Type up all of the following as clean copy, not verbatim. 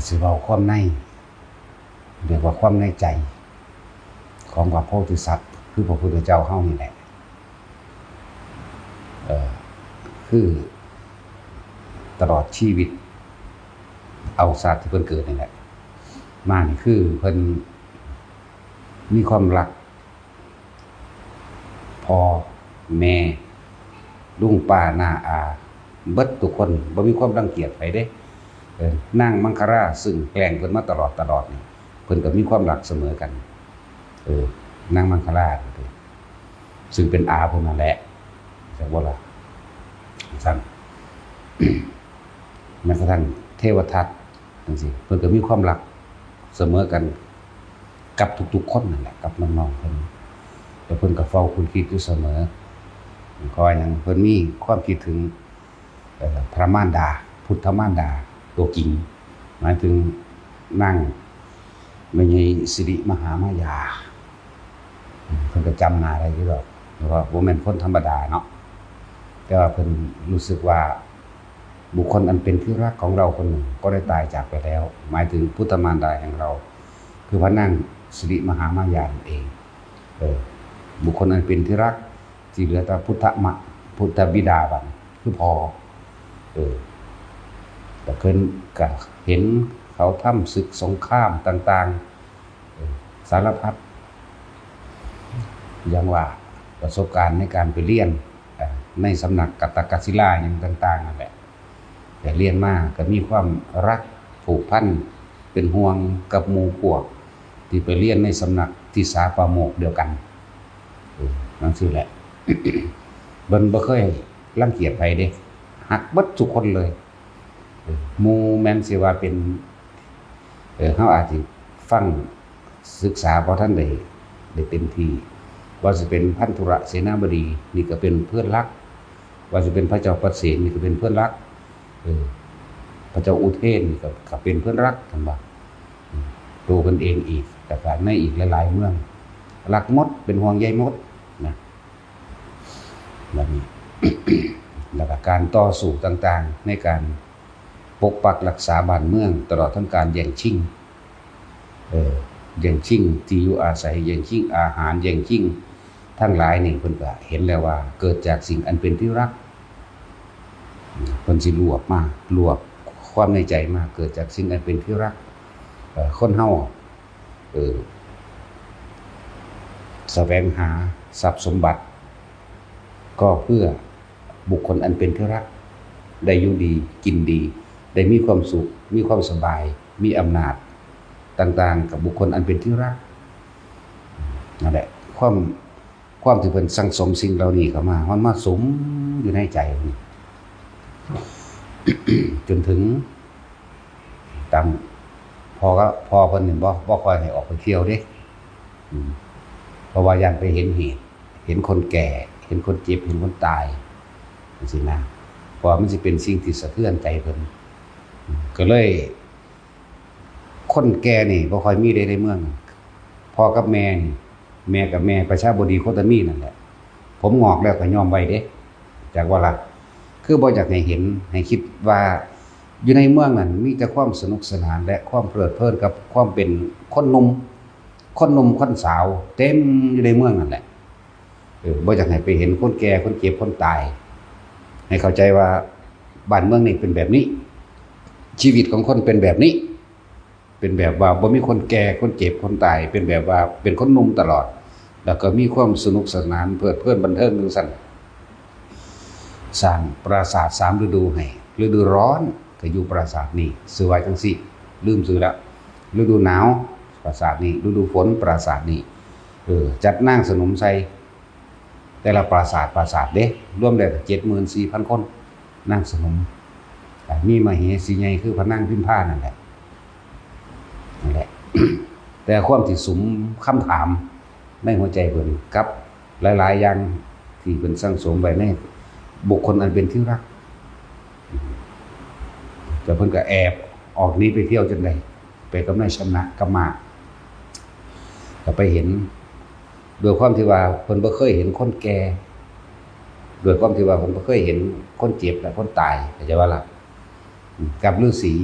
สิเว้าความในเรียกว่าความในใจของพระโพธิสัตว์คือพระพุทธเจ้าเฮานี่แหละคือตลอดชีวิตเอาศาสตร์ที่เพิ่นเกิดนี่แหละมานี่คือเพิ่นมีความรักพ่อแม่ลุงป้าน้าอาเบิดทุกคนบ่มีความรังเกียจไผเด้นางมังคราซึ่งแกล้งเพิ่นมาตลอดนี่เพิ่นก็มีความรักเสมอกันนางมังคราซึ่งเป็นอาเพิ่นนั่นแหละจักว่าล่ะซั่น แม้กระทั่งเทวทัตจังซี่เพิ่นก็มีความรักเสมอกันกับทุกๆคนนั่นแหละกับน้องๆเพิ่นแต่เพิ่นก็เฝ้าคุณคิดอยู่เสมอคอยหยังเพิ่นมีความคิดถึงพระมารดาพุทธมารดาตัวจริงหมายถึงนางแม่ใหญ่สิริมหามายาเพิ่นก็จำหน้าได้อยู่ดอกเพราะว่าบ่แม่นคนธรรมดาเนาะแต่ว่าเพิ่นรู้สึกว่าบุคคลอันเป็นที่รักของเราคนหนึ่งก็ได้ตายจากไปแล้วหมายถึงพุทธมารดาแห่งเราคือพระนางสิริมหามายาเองบุคคลอันเป็นที่รักที่เหลือแต่พุทธบิดาบัดคือพอแต่เพิ่นก็เห็นเขาทำศึกสงครามต่างๆสารพัดอย่างว่าประสบการณ์ในการไปเรียนในสำนักกัตตกศิลาอย่างต่างๆนั่นแหละแต่เรียนมาก็มีความรักผูกพันเป็นห่วงกับหมู่พวกที่ไปเรียนในสำนักที่สาปาโมกเดียวกันนั่นสิแหละ เบิ่นบ่เคยรังเกียจไผเด้ฮักเบิดทุกคนเลยหมู่แม่นสิว่าเป็นเฮาอาจสิฟังศึกษาบ่ทันได้เต็มที่ว่าสิเป็นพันธุระเสนาบดีนี่ก็เป็นเพื่อนรักว่าสิเป็นพระเจ้าประเสนนี่ก็เป็นเพื่อนรักพระเจ้าอุเทนนี่ก็เป็นเพื่อนรักกันบ่ตัวกันเองอีกแต่การในอีกหลายๆเมืองรักหมดเป็นห่วงใยหมดนะแบบนี้ แล้วก็การต่อสู้ต่างๆในการปกปักรักษาบ้านเมืองตลอดทั้งการแย่งชิงแย่งชิงที่อยู่อาศัยแย่งชิงอาหารแย่งชิงทั้งหลายนี่เพิ่นก็เห็นแล้วว่าเกิดจากสิ่งอันเป็นที่รักเพิ่นสิรวบความในใจมาเกิดจากสิ่งอันเป็นที่รักคนเฮาแสวงหาทรัพย์สมบัติก็เพื่อบุคคลอันเป็นที่รักได้อยู่ดีกินดีได้มีความสุขมีความสบายมีอำนาจต่างๆกับบุคคลอันเป็นที่รักนั่นแหละความที่เพิ่นสั่งสมสิ่งเหล่านี้เข้ามามันมาสมอยู่ในใจนี่ จนถึงตามพอเพิ่นนี่บ่ค่อยให้ออกไปเที่ยวเด้เพราะว่าย่านไปเห็นเหตุเห็นคนแก่เห็นคนเจ็บเห็นคนตายจังซี่นะเพราะมันสิเป็นสิ่งที่สะเทือนใจเพิ่นก็เลยคนแก่นี่บ่ค่อยมีในเมืองพ่อกับแม่กับแม่ประชาบดีโคตมีนั่นแหละผมงอกแล้วก็ยอมไว้เด้จากว่าล่ะคือบ่อยากให้เห็นให้คิดว่าอยู่ในเมืองนั้นมีแต่ความสนุกสนานและความเพลิดเพลินกับความเป็นคนหนุ่มคนสาวเต็มอยู่ในเมืองนั่นแหละบ่อยากให้ไปเห็นคนแก่คนเจ็บคนตายให้เข้าใจว่าบ้านเมืองนี่เป็นแบบนี้ชีวิตของคนเป็นแบบนี้เป็นแบบว่าบ่มีคนแก่คนเจ็บคนตายเป็นแบบว่าเป็นคนหนุ่มตลอดแล้วก็มีความสนุกสนานเพลิดเพลินบันเทิงจังซั่นสร้างปราสาท3ฤดูให้ฤดูร้อนก็อยู่ปราสาทนี้ชื่อว่าจังซี่ลืมชื่อแล้วฤดูหนาวปราสาทนี้ฤดูฝนปราสาทนี้จัดนางสนมใส่แต่ละปราสาทเด้รวมแล้ว 74,000 คนนางสนมมีมเหสีใหญ่คือพระนางพิมพานั่นแหละ แต่ความที่สุมคำถามในหัวใจเพิ่นกับหลายๆอย่างที่เพิ่นสั่งสมไว้ในบุคคลอันเป็นที่รักแต่เพิ่นก็แอบออกนี้ไปเที่ยวจนได้ไปกับนายชนะกมาก็ไปเห็นโดยความที่ว่าเพิ่นบ่เคยเห็นคนแก่โดยความที่ว่าเพิ่นบ่เคยเห็นคนเจ็บและคนตายเข้าใจว่าล่ะกับฤาษี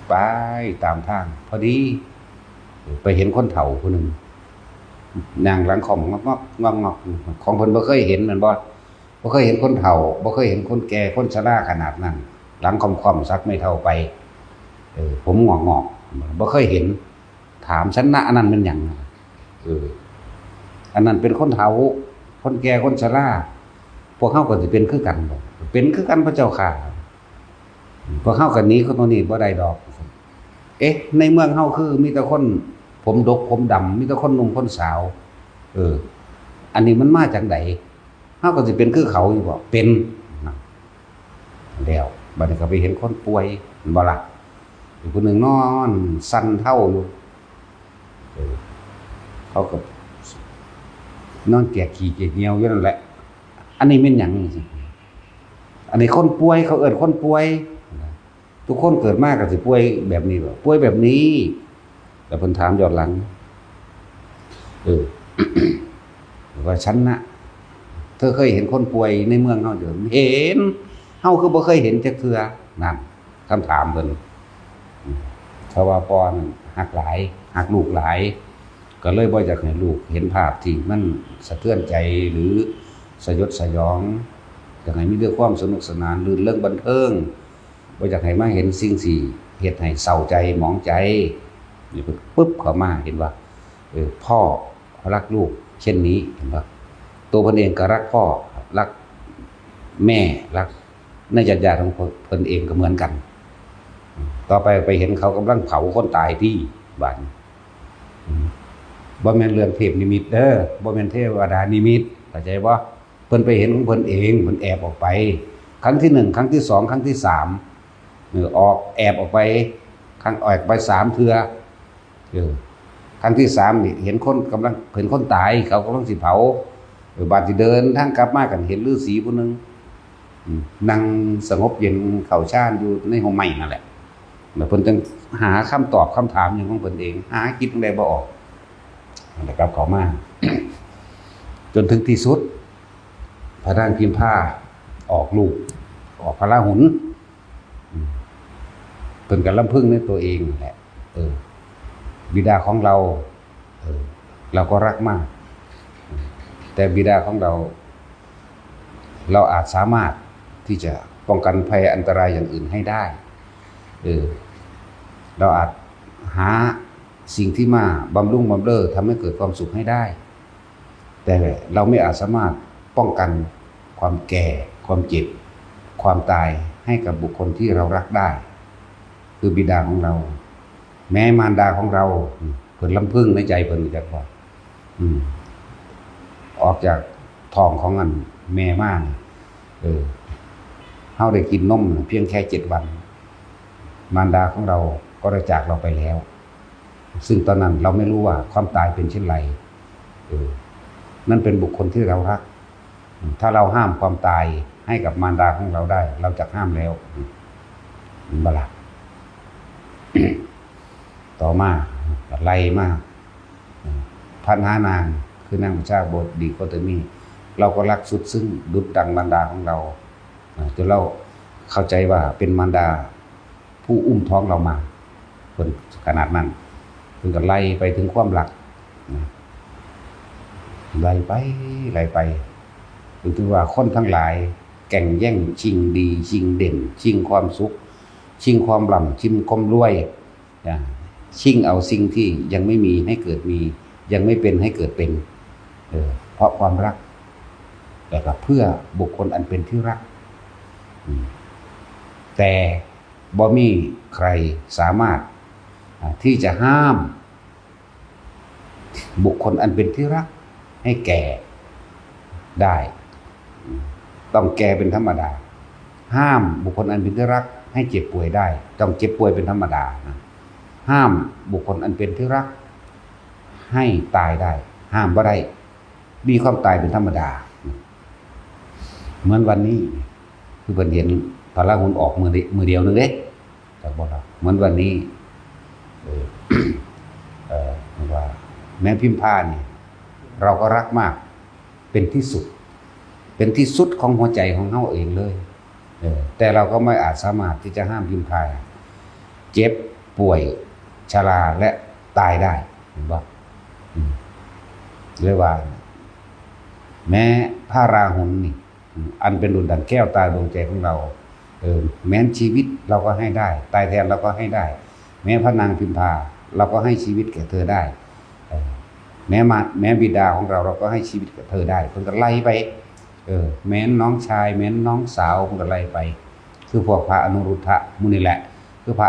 ไปตามทางพอดีไปเห็นคนเฒ่าคนหนึ่งนางหลังของงอกงอกของเพิ่นบ่เคยเห็นแม่นบ่เคยเห็นคนเฒ่าบ่เคยเห็นคนแก่คนชราขนาดนั้นหลังค่อมๆซักไม่เท่าไปผมงอกบ่เคยเห็นถามฉันนะอันนั้นเป็นหยังอันนั้นเป็นคนเฒ่าคนแก่คนชราพวกเฮาก็สิเป็นคือกันบ่เป็นคือกันพระเจ้าค่ะพวกเฮาก็หนีคนนี้บ่ได้ดอกในเมืองเฮาคือมีแต่คนผมดกผมดำมีแต่คนหนุ่มคนสาวอันนี้มันมาจากไหนเฮาก็สิเป็นคือเขาอยู่บ่เป็นแล้วบัดนี้ก็ไปเห็นคนป่วยบ่ล่ะอีกคนหนึ่งนอนสั่นเท่าอยู่เขาก็นอนแก่ขี้เกียจเหี่ยวอยู่นั่นแหละอันนี้เป็นหยังอันนี้คนป่วยเขาเอิ้นคนป่วยทุกคนเกิดมาก็สิป่วยแบบนี้บ่ป่วยแบบนี้แล้วเพิ่นถามย้อนหลังว่าฉันนะเธอเคยเห็นคนป่วยในเมืองเฮาเด้อเห็นเฮาคือบ่เคยเห็นจักเทื่อนั่นคำถามเพิ่นเพราะว่าพ่อนั่นฮักหลายฮักลูกหลายก็เลยบ่อยากให้ลูกเห็นภาพที่มันสะเทือนใจหรือสยดสยองอยากให้มีเรื่องความสนุกสนานลื่นเริงบันเทิงบ่อยากให้มาเห็นสิ่งที่เฮ็ดให้เศร้าใจหมองใจนี่ปึ๊บเข้ามาเห็นว่าพ่อรักลูกเช่นนี้เห็นป่ะตัวเพิ่นเองก็รักพ่อรักแม่รักในญาติๆของเพิ่นเองก็เหมือนกันต่อไปเห็นเขากำลังเผาคนตายที่บ้านบ่แม่นเรื่องเทพนิมิตเด้อบ่แม่นเทวดานิมิตเข้าใจบ่เพิ่นไปเห็นของเพิ่นเองเพิ่นแอบออกไปครั้งที่1ครั้งที่2ครั้งที่3ออกแอบออกไปครั้งออกไป3เทื่อครั้งที่3นี่เห็นคนกำลังเห็นคนตายเขากำลังสิเผาบาดสิเดินทางกลับมากันเห็นฤาษีผู้นึงนั่งสงบเย็นเข้าฌานอยู่ในห้องไม้นั่นแหละแล้วเพิ่นจึงหาคำตอบคำถามอย่างของเพิ่นเองหาคิดจังได๋บ่ออกนะครับเข้ามา จนถึงที่สุดพระนางพิมพาออกลูกออกพระราหุลเพิ่นก็ลำพึงในตัวเองแหละบิดาของเราเราก็รักมากแต่บิดาของเราอาจสามารถที่จะป้องกันภัยอันตรายอย่างอื่นให้ได้เราอาจหาสิ่งที่มาบำรุงบำเรอทำให้เกิดความสุขให้ได้แต่เราไม่อาจสามารถป้องกันความแก่ความเจ็บความตายให้กับบุคคลที่เรารักได้คือบิดาของเราแม้มารดาของเราเพิ่นลำพึงในใจเพิ่นจักว่าออกจากท้องของอันแม่มาเฮาได้กินนมเพียงแค่7วันมารดาของเราก็ได้จากเราไปแล้วซึ่งตอนนั้นเราไม่รู้ว่าความตายเป็นเช่นไรนั่นเป็นบุคคลที่เรารักถ้าเราห้ามความตายให้กับมารดาของเราได้เราจะห้ามแล้วบ่ล่ะ ต่อมาไล่มากพันหานางคือนางพระชาบทดีก็จะมีเราก็รักสุดซึ่งดุจดังมารดาของเราจนเราเข้าใจว่าเป็นมารดาผู้อุ้มท้องเรามาคนขนาดนั้นถึงกับไล่ไปถึงความรักไล่ไปถึงว่าคนทั้งหลายแข่งแย่งชิงดีชิงเด่นชิงความสุขชิงความร่ำชิงความรวยชิงเอาสิ่งที่ยังไม่มีให้เกิดมียังไม่เป็นให้เกิดเป็นเพราะความรักแต่ก็เพื่อบุคคลอันเป็นที่รักแต่บ่มีใครสามารถที่จะห้ามบุคคลอันเป็นที่รักให้แก่ได้ต้องแก่เป็นธรรมดาห้ามบุคคลอันเป็นที่รักให้เจ็บป่วยได้ต้องเจ็บป่วยเป็นธรรมดาห้ามบุคคลอันเป็นที่รักให้ตายได้ห้ามบ่ได้มีความตายเป็นธรรมดาเหมือนวันนี้คือเพิ่นเห็นพระราหุลออกมือเดียวนึงเด้จากบ่ล่ะเหมือนวันนี้ว่าแม่พิมพานี่เราก็รักมากเป็นที่สุดของหัวใจของเฮาเองเลยแต่เราก็ไม่อาจสามารถที่จะห้ามพิมพา เจ็บป่วยชราและตายได้เห็นบ่เรียกว่าแม้พระราหุลนี่อันเป็นดุจดั่งแก้วตาดวงใจของเราแม้ชีวิตเราก็ให้ได้ตายแทนเราก็ให้ได้แม้พระนางพิมพาเราก็ให้ชีวิตแก่เธอได้แม้บิดาของเราก็ให้ชีวิตแก่เธอได้เพิ่นก็ไล่ไปแม้น้องชายแม้น้องสาวเพิ่นก็ไล่ไปคือพวกพระอนุรุทธะมุนี่แหละคือพระ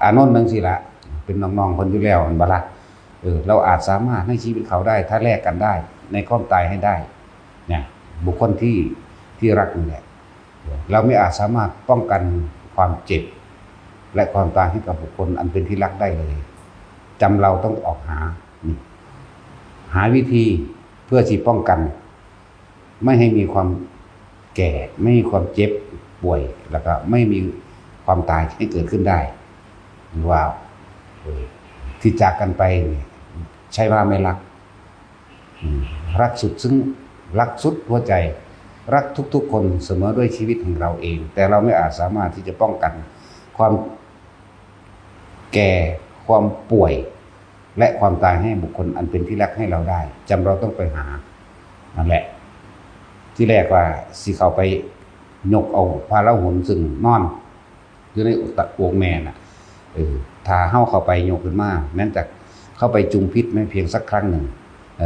อานนท์จังซี่ล่ะเป็นน้องๆเพิ่นอยู่แล้วอันบ่ล่ะเราอาจสามารถให้ชีวิตเขาได้ถ้าแลกกันได้ในความตายให้ได้เนี่ยบุคคลที่รักนี่แหละเราไม่อาจสามารถป้องกันความเจ็บและความตายให้กับบุคคลอันเป็นที่รักได้เลยจำเราต้องออกหาวิธีเพื่อที่ป้องกันไม่ให้มีความแก่ไม่มีความเจ็บป่วยแล้วก็ไม่มีความตายให้เกิดขึ้นได้ว้าวที่จากกันไปใช่ว่าไม่รักสุดซึ่งรักสุดหัวใจรักทุกๆคนเสมอด้วยชีวิตของเราเองแต่เราไม่อาจสามารถที่จะป้องกันความแก่ความป่วยและความตายให้บุคคลอันเป็นที่รักให้เราได้จำเราต้องไปหานั่นแหละที่แรกว่าสิเขาไปยกเอาพระราหุลซึ่งนอนอยู่ในอกแม่น่ะถ้าเข้าไปยกขึ้นมาแม้แต่เข้าไปจุงพิษไม่เพียงสักครั้งหนึ่ง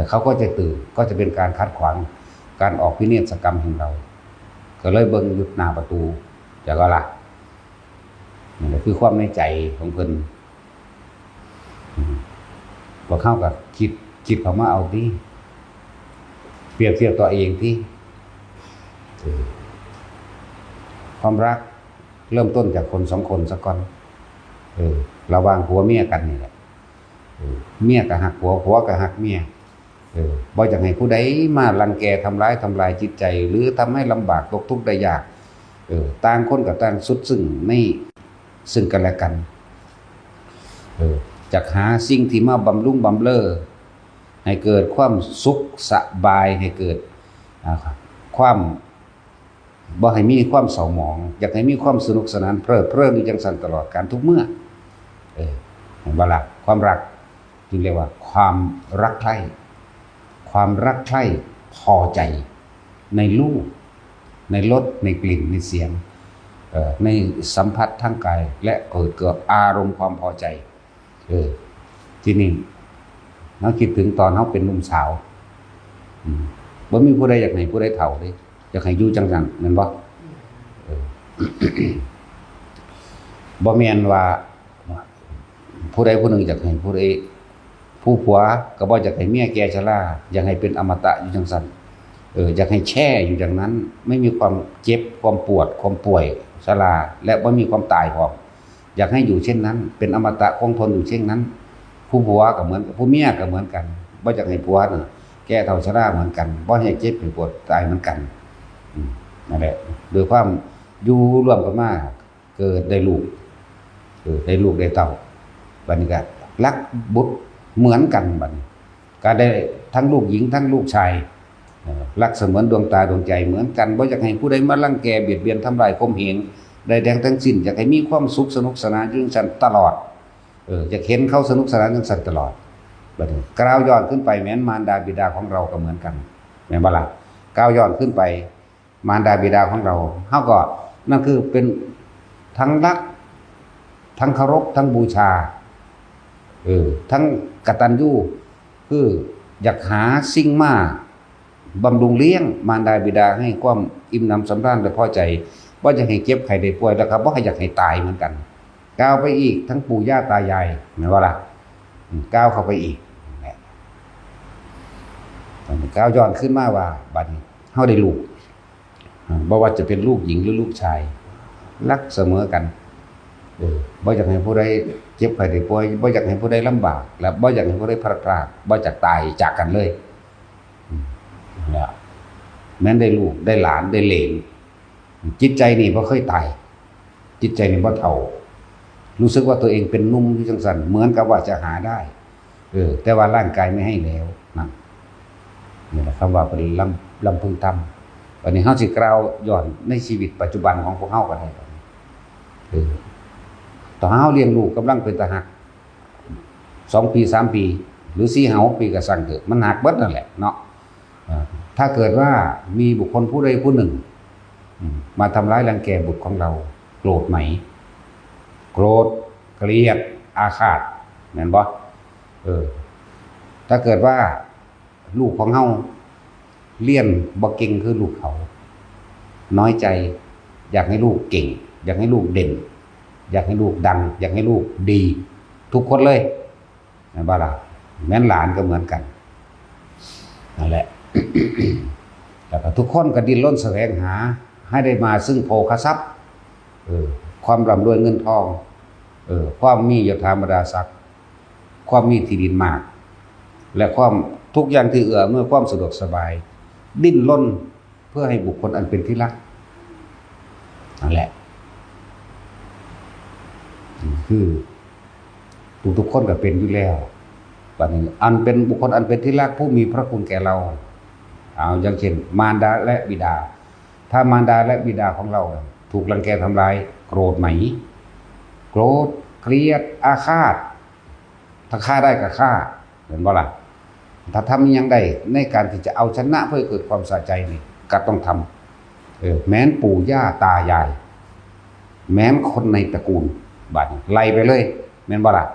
เขาก็จะตื่นก็จะเป็นการคัดขวางการออกพิเนศกรรมของเราก็เลยเบิ่งยุดหน้าประตูจากก็ละนี่แหละคือความในใจของเพิ่นพอเข้ากับคิดเขามาเอาที่เปรียบเทียบตัวเองที่ความรักเริ่มต้นจากคนสองคนสักก่อนระหว่างผัวเมียกันนี่แหละเมียก็หักผัวก็หักเมียบ่อยากให้ผู้ใดมารังแกทำลายจิตใจหรือทำให้ลำบากตกทุกข์ได้ยากต่างคนกับต่างสุดซึ่งกันและกันจากหาสิ่งที่มาบำรุงบำเรอให้เกิดความสุขสบายให้เกิดความบ่ให้มีความเศร้าหมองอยากให้มีความสนุกสนานเพลิดเพลินอยู่จังซั่นตลอดการทุกเมื่อบ่ล่ะความรักจึงเรียกว่าความรักใคร่ความรักใคร่พอใจในรูปในรสในกลิ่นในเสียงในสัมผัสทางกายและเกิดอารมณ์ความพอใจที่นี่เราคิดถึงตอนเขาเป็นหนุ่มสาวบ่มีผู้ใดอยากให้ผู้ใดเฒ่าเลยอยากให้อยู่จังซั่นแม่นบ่บ่แม่นว่าผู้ใดผู้หนึ่งอยากให้ผู้ผัวก็บ่อยากให้เมียแก่ชราอยากให้เป็นอมตะอยู่จังซั่นอยากให้แช่อยู่อย่างนั้นไม่มีความเจ็บความปวดความป่วยชราและบ่มีความตายพร้อมอยากให้อยู่เช่นนั้นเป็นอมตะคงทนอยู่เช่นนั้นผู้ผัวก็เหมือนกับผู้เมียก็เหมือนกันบ่อยากให้ผัวน่ะแก่เฒ่าชราเหมือนกันบ่ให้เจ็บให้ปวดตายเหมือนกันนั่นแหละโดยความอยู่ร่วมกันมาเกิดได้ลูกได้เต้าบัดนี้ก็รักบุตรเหมือนกันบัดนี้ก็ได้ทั้งลูกหญิงทั้งลูกชายรักเสมือนดวงตาดวงใจเหมือนกันบ่อยากให้ผู้ใดมารังแกเบียดเบียนทำลายข่มเหงใดแดงทั้งสิ้นอยากให้มีความสุขสนุกสนานอยู่จังซั่นตลอดอยากเห็นเขาสนุกสนานจังซั่นตลอดบัดนี้ก้าวย้อนขึ้นไปแม้นมารดาบิดาของเราก็เหมือนกันแม่นบ่ล่ะก้าวย้อนขึ้นไปมารดาบิดาของเราเฮาก็นั่นคือเป็นทั้งรักทั้งเคารพทั้งบูชาทั้งกตัญญูคืออยากหาสิ่งมาบำรุงเลี้ยงมารดาบิดาให้ความอิ่มหนำสำราญและพอใจบ่อยากให้เจ็บไข้ได้ป่วยแล้วก็บ่อยากให้ตายเหมือนกันก้าวไปอีกทั้งปู่ย่าตายายแม่นบ่ล่ะก้าวเข้าไปอีกก้าวย้อนขึ้นมาว่าบัดนี้เฮาได้ลูกบ่ว่าจะเป็นลูกหญิงหรือลูกชายรักเสมอกันบ่อยากให้ผู้ใดเจ็บไข้ได้ป่วยบ่อยากให้ผู้ใดลำบากและบ่อยากให้ผู้ใดพลัดพรากบ่อยากตายจากกันเลยแม้นได้ลูกได้หลานได้เหลนจิตใจนี่บ่เคยตายจิตใจนี่บ่เฒ่ารู้สึกว่าตัวเองเป็นหนุ่มอยู่จังซั่นเหมือนกับว่าจะหาได้แต่ว่าร่างกายไม่ให้แล้วนั่นนี่แหละคำว่าเป็นลำพึงทำวันนี้เฮาสิกล่าวย้อนในชีวิตปัจจุบันของพวกเฮาก็ได้ ต่อเฮาเลี้ยงลูกกำลังเป็นตาหัก2 ปี 3 ปีหรือ4-5 ปีก็สั่งเถอะมันหักเบิดนั่นแหละเนาะถ้าเกิดว่ามีบุคคลผู้ใดผู้หนึ่งมาทำร้ายรังแกบุตรของเราโกรธไหมโกรธเกลียดอาฆาตแม่นบ่ถ้าเกิดว่าลูกของเฮาเรียนบ่เก่งคือลูกเขาน้อยใจอยากให้ลูกเก่งอยากให้ลูกเด่นอยากให้ลูกดังอยากให้ลูกดีทุกคนเลยนะบ่ล่ะแม้นหลานก็เหมือนกันนั่นแหละ แล้วก็ทุกคนก็ดิ้นรนแสวงหาให้ได้มาซึ่งโภคทรัพย์ความร่ำรวยเงินทองความมียศถาบรรดาศักดิ์ความมีที่ดินมากและความทุกอย่างที่เอื้อเมื่อความสะดวกสบายดิ้นรนเพื่อให้บุคคลอันเป็นที่รักนั่นแหละคือทุกคนก็เป็นอยู่แล้วบัดนี้อันเป็นบุคคลอันเป็นที่รักผู้มีพระคุณแก่เราอย่างเช่นมารดาและบิดาถ้ามารดาและบิดาของเราถูกรังแกทำร้ายโกรธไหมโกรธเกลียดอาฆาตถ้าฆ่าได้ก็ฆ่าเห็นบ่ล่ะถ้าทำยังได้ในการที่จะเอาชนะเพื่อเกิดความสะใจนี่ก็ต้องทำแม้นปู่ย่าตายายแม้นคนในตระกูลบัดไล่ไปเลยแม่นบ่ล่ะ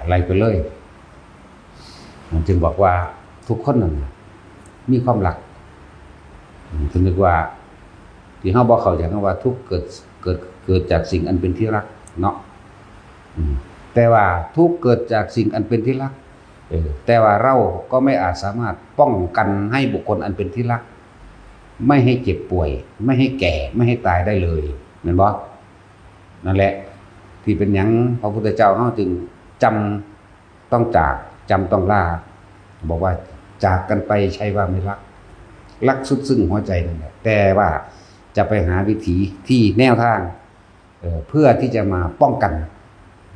ไล่ไปเลยมันจึงบอกว่าทุกคนนั้นมีความรักถึงนึกว่าที่เฮาบ่เข้าใจว่าทุกเกิดจากสิ่งอันเป็นที่รักเนาะแต่ว่าทุกเกิดจากสิ่งอันเป็นที่รักแต่ว่าเราก็ไม่อาจสามารถป้องกันให้บุคคลอันเป็นที่รักไม่ให้เจ็บป่วยไม่ให้แก่ไม่ให้ตายได้เลยเห็นบ่นั่นแหละที่เป็นหยังพระพุทธเจ้าเฮาจึงจำต้องจากจำต้องลาบอกว่าจากกันไปใช่ว่าไม่รักสุดซึ่งหัวใจนั่นแหละแต่ว่าจะไปหาวิธีที่แนวทางเพื่อที่จะมาป้องกัน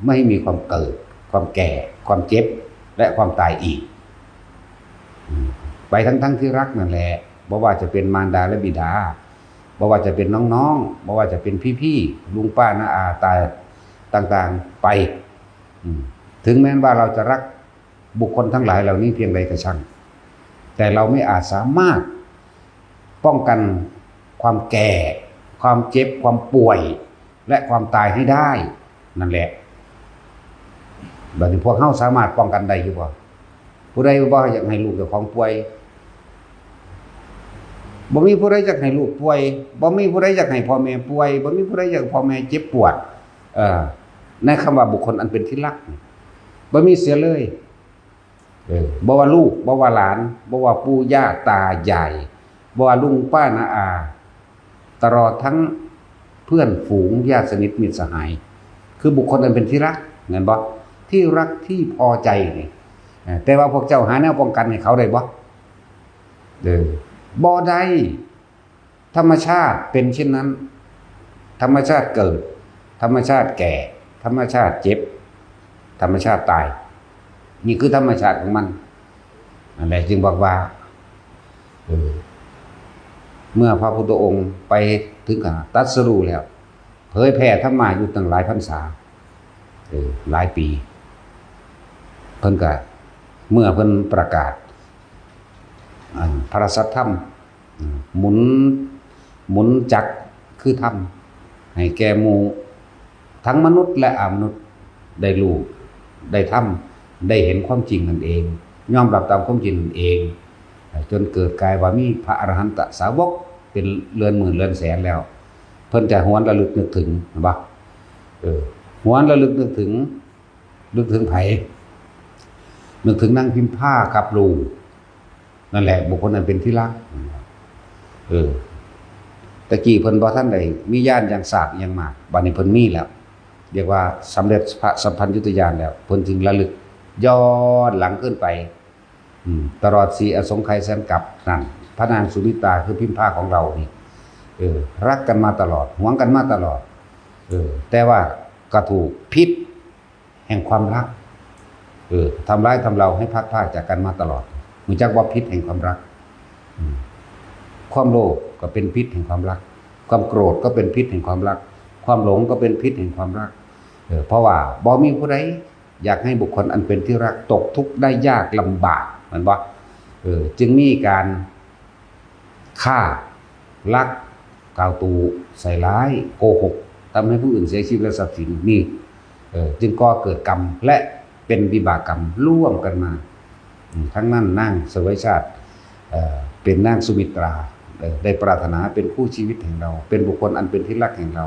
ไม่ให้มีความเกิดความแก่ความเจ็บและความตายอีกไปทั้งที่รักนั่นแหละบ่ว่าจะเป็นมารดาและบิดาบ่ว่าจะเป็นน้องๆบ่ว่าจะเป็นพี่ๆลุงป้าน้าอาตาต่างๆไปถึงแม้ว่าเราจะรักบุคคลทั้งหลายเหล่านี้เพียงใดก็ช่างแต่เราไม่อาจสามารถป้องกันความแก่ความเจ็บความป่วยและความตายให้ได้นั่นแหละบัดนี้พวกเฮาสามารถป้องกันได้อยู่บ่ผู้ใดบ่อยากให้ลูกเจ้าของป่วยบ่มีผู้ใดอยากให้ลูกป่วยบ่มีผู้ใดอยากให้พ่อแม่ป่วยบ่มีผู้ใดอยากพ่อแม่เจ็บปวดในคำว่าบุคคลอันเป็นที่รักบ่มีเสียเลยบ่ว่าลูกบ่ว่าหลานบ่ว่าปู่ย่าตายายบ่ว่าลุงป้าน้าอาตลอดทั้งเพื่อนฝูงญาติสนิทมิตรสหายคือบุคคลอันเป็นที่รักเห็นบ่ที่รักที่พอใจนี่แต่ว่าพวกเจ้าหาแนวป้องกันให้เขาได้บ่บ่ได้ธรรมชาติเป็นเช่นนั้นธรรมชาติเกิดธรรมชาติแก่ธรรมชาติเจ็บธรรมชาติตายนี่คือธรรมชาติของมันนั่นแหละจึงบอกว่าเมื่อพระพุทธองค์ไปถึงขนาดตรัสรู้แล้วเผยแผ่ธรรมะอยู่ตั้งหลายพรรษาหลายปีเพิ่นก็เมื่อเพิ่นประกาศพระสัทธรรมหมุนจักรคือธรรมให้แก่หมู่ทั้งมนุษย์และอมนุษย์ได้รู้ได้ทำได้เห็นความจริงนั่นเองยอมรับตามความจริงนั่นเองจนเกิดกลายว่ามีพระอรหันตสาวกเป็นเรือนหมื่นเรือนแสนแล้วเพิ่นจะหวนระลึกนึกถึงบ่หวนระลึกนึกถึงไผนึกถึงนางพิมพากับลูกนั่นแหละบุคคลนั้นเป็นที่รักตะกี้เพิ่นบ่ทันได้มีญาณอย่างสากอย่างมากบัดนี้เพิ่นมีแล้วเรียกว่าสำเร็จพระสัมพันธยุตญาณแล้วเพิ่นจึงระลึกย้อนหลังขึ้นไปตลอดสีอสงไขยแสนกับนั่นพระนางสุมิตราคือพิมพาของเรานี่รักกันมาตลอดหวงกันมาตลอดแต่ว่าก็ถูกพิษแห่งความรักทำร้ายทำเราให้พัดพรากจากกันมาตลอดรู้จักว่าพิษแห่งความรักความโลภก็เป็นพิษแห่งความรักความโกรธก็เป็นพิษแห่งความรักความหลงก็เป็นพิษแห่งความรัก เพราะว่าบ่มีผู้ใดอยากให้บุคคลอันเป็นที่รักตกทุกข์ได้ยากลำบากแม่นบ่จึงมีการฆ่าลักกล่าวตูใส่ร้ายโกหกทำให้ผู้อื่นเสียชีวิตและทรัพย์สินนี่จึงก่อเกิดกรรมและเป็นวิบากกรรมร่วมกันมาทั้งนั้นนางเสวยชาติเป็นนางสุมิตราได้ปรารถนาเป็นคู่ชีวิตแห่งเราเป็นบุคคลอันเป็นที่รักแห่งเรา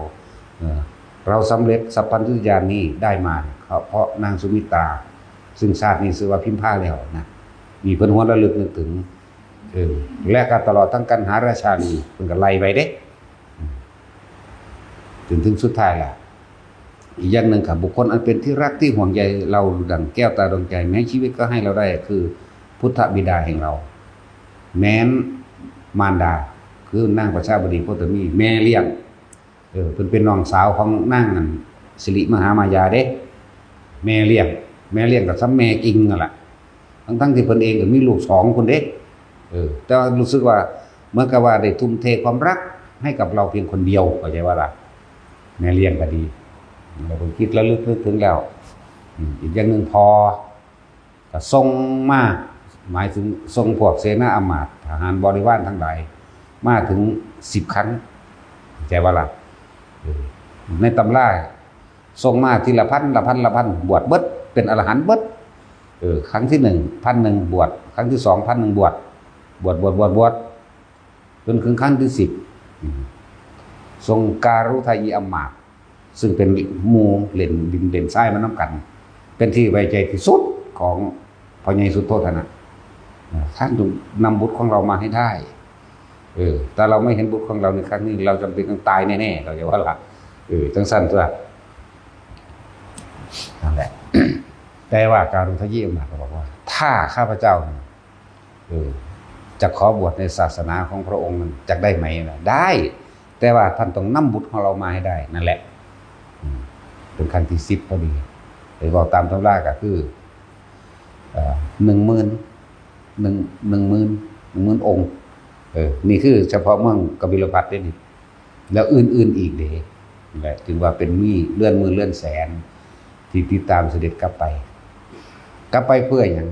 เราสำเร็จสัพพัญญุญาณนี้ได้มาเพราะนางสุมิตราซึ่งชาตินี้ชื่อว่าพิมพาแล้วนะมีเพิ่นหัวระลึกนึกถึงและก็ตลอดทั้งกันหาราชานีเพิ่นก็ไล่ไปเด้จนถึงสุดท้ายล่ะอีกอย่างหนึ่งครับบุคคลอันเป็นที่รักที่ห่วงใยเราดังแก้วตาดวงใจแม้ชีวิตก็ให้เราได้คือพุทธบิดาแห่งเราแม้นมารดาคือนางประชาบดีโคตมีแม่เลี้ยงเพิ่นเป็นน้องสาวของนางสิริมหามายาเด้แม่เลี้ยงกับซ้ำแม่จริงนั่นแหละทั้งที่เพิ่นเองก็มีลูก2คนเด้แต่รู้สึกว่าเมื่อกับว่าได้ทุ่มเทความรักให้กับเราเพียงคนเดียวเข้าใจว่าล่ะแม่เลี้ยงก็ดีเราผมคิดแล้วลึกถึงแล้วอีกอย่างหนึ่งพอก็ทรงมาหมายถึงทรงพวกเสนาอำมาตย์ทหารบริวารทั้งหลายมาถึง10 ครั้งใจว่าล่ะในตำราทรงมาทีละพันบวชเบิดเป็นอรหันต์เบิดครั้งที่1,100บวชครั้งที่2,100บวชจนถึงครั้งที่10ทรงการุทายีอำมาตย์ซึ่งเป็นหมู่เล่นดินเด่นทรายมานำกันเป็นที่ไว้ใจที่สุดของพ่อใหญ่สุดโทษนะท่านต้องนำบุตรของเรามาให้ได้แต่เราไม่เห็นบุตรของเราในครั้งนี้เราจำเป็นต้องตายแน่ๆเราจะว่าละจังสั้นตัวนั่นแหละ แต่ว่าการุทายีอำมาตย์ก็บอกว่าถ้าข้าพเจ้าจะขอบวชในศาสนาของพระองค์นั้นจะได้ไหมได้แต่ว่าท่านต้องนำบุตรของเรามาให้ได้นั่นแหละเป็นครั้งที่10พอดีเลยบอกตามตำราก็คือ10,000 องค์นี่คือเฉพาะเมืองกบิลพัสดุนี่แล้วอื่นๆอีกเด้แหละถึงว่าเป็นมีเลื่อนมือเลื่อนแสนที่ติดตามเสด็จกลับไปเพื่ออย่าง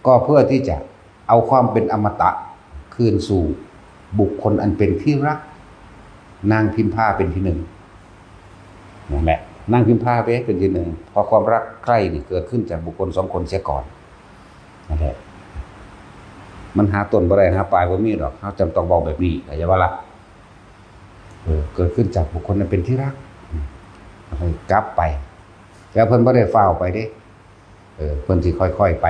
ก็เพื่อที่จะเอาความเป็นอมตะคืนสู่บุคคลอันเป็นที่รักนางพิมพาเป็นที่1นั่นแหละนางพิมพาเป็นที่1พอความรักใคร่นี่เกิดขึ้นจากบุคคล2 คนเสียก่อนนั่นแหละมันหาต้นบ่ได้หาปลายบ่มีดอกเฮาจำต้องบอกแบบนี้เข้าใจบ่ล่ะเกิดขึ้นจากบุคคลอันเป็นที่รักให้กลับไปแล้วเพิ่นบ่ได้ฟ้าวไปเด้เพิ่นสิค่อยๆไป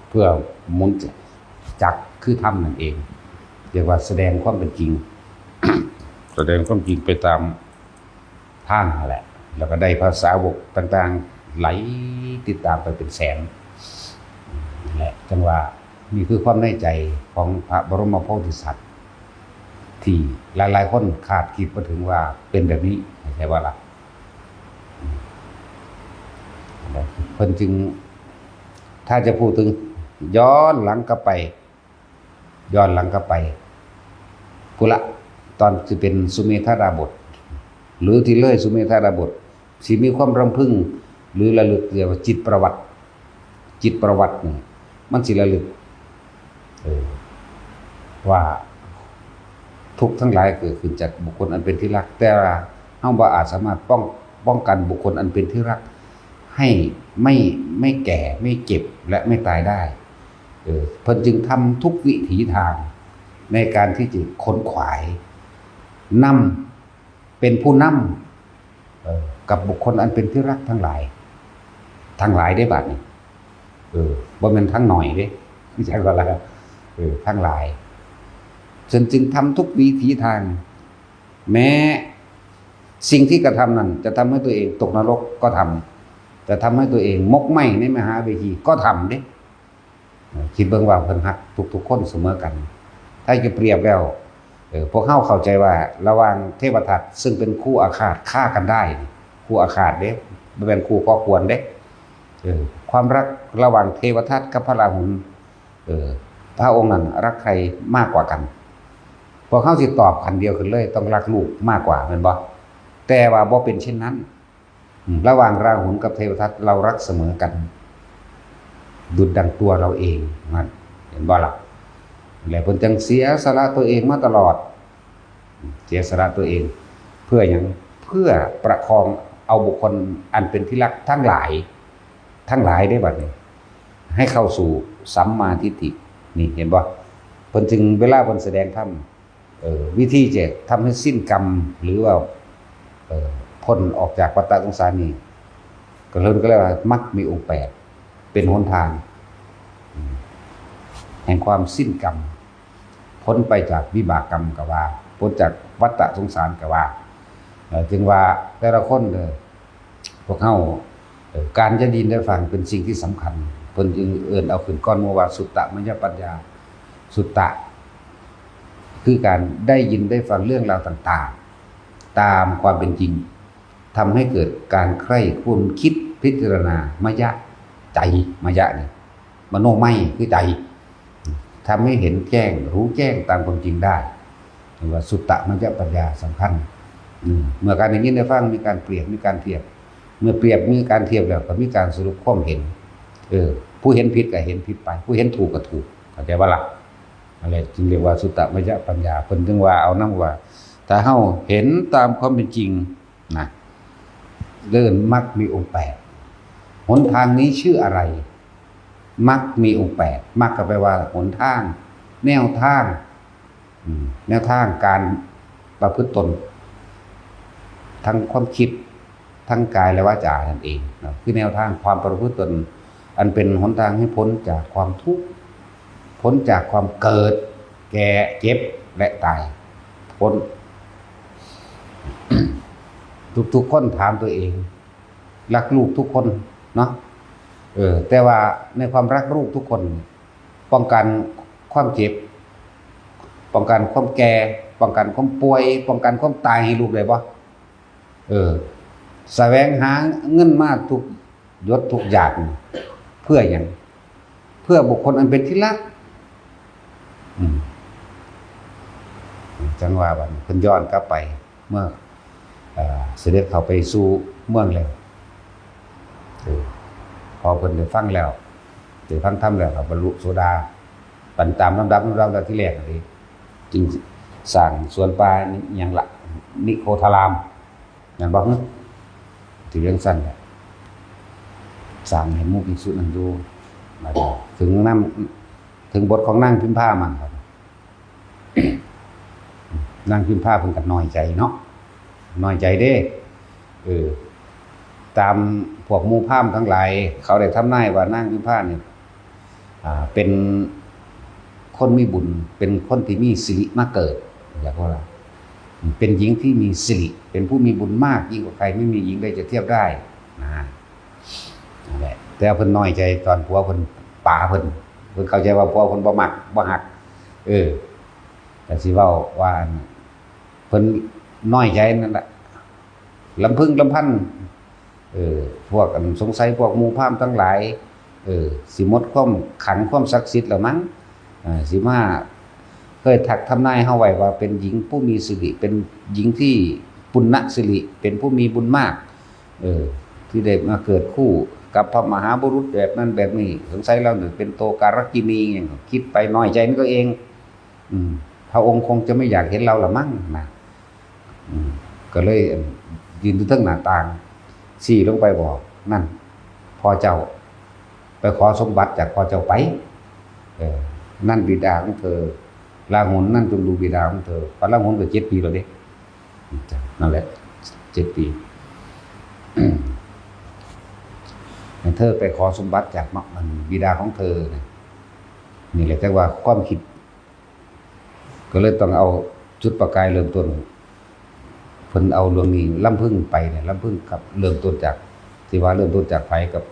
เพื่อหมุนจักคือธรรมนั่นเองเรียกว่าแสดงความเป็นจริง แสดงความจริงไปตามทางนั่นแหละแล้วก็ได้ภาษาวกต่างๆไหลติดตามไปเป็นแสนนั่นแหละจังว่านี่คือความในใจของพระบรมโพธิสัตว์ที่หลายๆคนคาดคิดมาถึงว่าเป็นแบบนี้ใช่ว่าล่ะเพิ่นจึงถ้าจะพูดถึงย้อนหลังกลับไปกุละตอนที่เป็นสุเมธาดาบทหรือที่เลยสุเมธาดาบทสิมีความรำพึงหรือระลึกเรียกว่าจิตประวัตินี่มันสิระลึกว่าทุกทั้งหลายเกิดขึ้นจากบุคคลอันเป็นที่รักแต่เฮาบ่อาจสามารถป้องกันบุคคลอันเป็นที่รักให้ไม่แก่ไม่เจ็บและไม่ตายได้เพิ่นจึงทำทุกวิถีทางในการที่จะค้นขวายนำเป็นผู้นำกับบุคคลอันเป็นที่รักทั้งหลายได้บัดนี้บ่แม่นทั้งหน่อยเด้ไม่ใช่ว่าละทั้งหลายจึงทำทุกวิถีทางแม้สิ่งที่กระทำนั้นจะทำให้ตัวเองตกนรกก็ทำจะทำให้ตัวเองมกไหม้ในมหาเวทีก็ทำเด้คิดเบิ่งว่าเพิ่นฮักทุกคนเสมอกันถ้าจะเปรียบแล้วพวกเข้าใจว่าระหว่างเทวทัตซึ่งเป็นคู่อาฆาตฆ่ากันได้คู่อาฆาตเด้บ่เป็นคู่ก่อควรเด้ความรักระหว่างเทวทัตกับพระราหุลพระองค์นั้นรักใครมากกว่ากันพวกเขาสิตอบคันเดียวกันเลยต้องรักลูกมากกว่าแม่นบ่แต่ว่าบ่เป็นเช่นนั้น ระหว่างราหุลกับเทวทัตเรารักเสมอกันดุจดังตัวเราเองนั่นเห็นบ่ล่ะแล้วเพิ่นจังเสียสละตัวเองมาตลอดเสียสละตัวเองเพื่อหยังเพื่อประคองเอาบุคคลอันเป็นที่รักทั้งหลายได้บัดนี้ให้เข้าสู่สัมมาทิฏฐินี่เห็นบ่เพิ่นจึงเวลาเพิ่นแสดงธรรมวิธีจะทำให้สิ้นกรรมหรือว่าพ้นออกจากวัฏสงสารนี้ก็เรียกว่ามรรคมีองค์8เป็นหนทางแห่งความสิ้นกรรมพ้นไปจากวิบากกรรมก็ว่าพ้นจากวัฏสงสารก็ว่าจึงว่าแต่ละคนพวกเฮาการจะดินได้ฟังเป็นสิ่งที่สำคัญเพิ่นจึงเอิ้นเอาขึ้นก้อนโมว่าสุตตะมยปัญญาสุตตะคือการได้ยินได้ฟังเรื่องราวต่างๆตามความเป็นจริงทำให้เกิดการใคร่ครวญคิดพิจารณามยะใจมยะนี่มโนไมคือใจทำให้เห็นแจ้งรู้แจ้งตามความจริงได้เรียกว่าสุตตะมยปัญญาสำคัญเมื่อการได้ยินได้ฟังมีการเปรียบมีการเทียบเมื่อเปรียบมีการเทียบแล้วก็มีการสรุปความเห็นผู้เห็นผิดก็เห็นผิดไปผู้เห็นถูกก็ถูกเข้าใจบ่ล่ะอะไรจึงเรียกว่าสุตตมยปัญญาเพิ่นจึงว่าเอานำว่าถ้าเฮาเห็นตามความเป็นจริงนะเดินมรรคมีองค์8หนทางนี้ชื่ออะไรมรรคมีองค์8มรรคก็แปลว่าหนทางแนวทางการประพฤติตนทั้งความคิดทั้งกายและวาจานั่นเองนะคือแนวทางความประพฤติตนอันเป็นหนทางให้พ้นจากความทุกข์พ้นจากความเกิดแก่เจ็บและตายพ้น ทุกคนถามตัวเองรักลูกทุกคนเนาะแต่ว่าในความรักลูกทุกคนป้องกันความเจ็บป้องกันความแก่ป้องกันความป่วยป้องกันความตายให้ลูกได้บ่แสวงหาเงินมาทุกยศทุกอย่างเพื่อหยังเพื่อบุคคลอันเป็นที่รักจังว่าบัดเพิ่นย้อนกลับไปเมื่อเสด็จเข้าไปสู่เมืองแล้วพอเพิ่นได้ฟังแล้วได้ฟังธรรมแล้วก็บรรลุโสดาปันตามลำดับที่แรกนี่จึงสร้างสวนป่าหยังล่ะนิโคธารามนั่นบ่ฮึที่เรื่องสั้นแหละสร้างให้หมู่ภิกษุนั้นอยู่มาถึงบทของนางพิมพามันครับ นางพิมพาเพิ่นก็น้อยใจเนาะน้อยใจเด้ตามพวกหมู่พราหมณ์ทั้งหลายเขาได้ทำนายว่านางพิมพาเนี่ยเป็นคนมีบุญเป็นคนที่มีสิริมาเกิดอย่างว่าเป็นหญิงที่มีสิริเป็นผู้มีบุญมากยิ่งกว่าใครไม่มีหญิงใดจะเทียบได้นั่นแหละแต่เพิ่นน้อยใจตอนผัวเพิ่นป่าเพิ่นเข้าใจว่าผัวเพิ่นบ่มักบ่ฮักแต่สิเว้าว่าเพิ่นน้อยใจนั่นแหละลำพึงลำพันพวกสงสัยพวกหมู่พราหมณ์ทั้งหลายสิหมดความขังความศักดิ์สิทธิ์แล้วมั้งสิมาเคยทักทำนายเฮาไว้ว่าเป็นหญิงผู้มีสิริเป็นหญิงที่ปุณณสิริเป็นผู้มีบุญมากที่ได้มาเกิดคู่กับพระมหาบุรุษแบบนั้นแบบนี้สงสัยเราเนี่ยเป็นโตการกินีอย่างคิดไปน้อยใจนี่ก็เองพระองค์คงจะไม่อยากเห็นเราละมั้งนะก็เลยยืนอยู่ทั้งหน้าต่างชี้ลงไปบอกนั่นพ่อเจ้าไปขอสมบัติจากพ่อเจ้าไปนั่นบิดาของเธอราหุลนั่นจงดูบิดาของเธอพระราหุลก็7 ปีแล้วเด้นั่นแหละ7 ปีเธอไปขอสมบัติจากบิดาของเธอนี่แหละแต่ว่าความคิดก็เลยต้องเอาจุดประกายเริ่มต้นเพิ่นเอาเรื่องนี้ลำพึงไปเนี่ยลำพึงกับเริ่มต้นจากที่ว่าเริ่มต้นจากไผกับ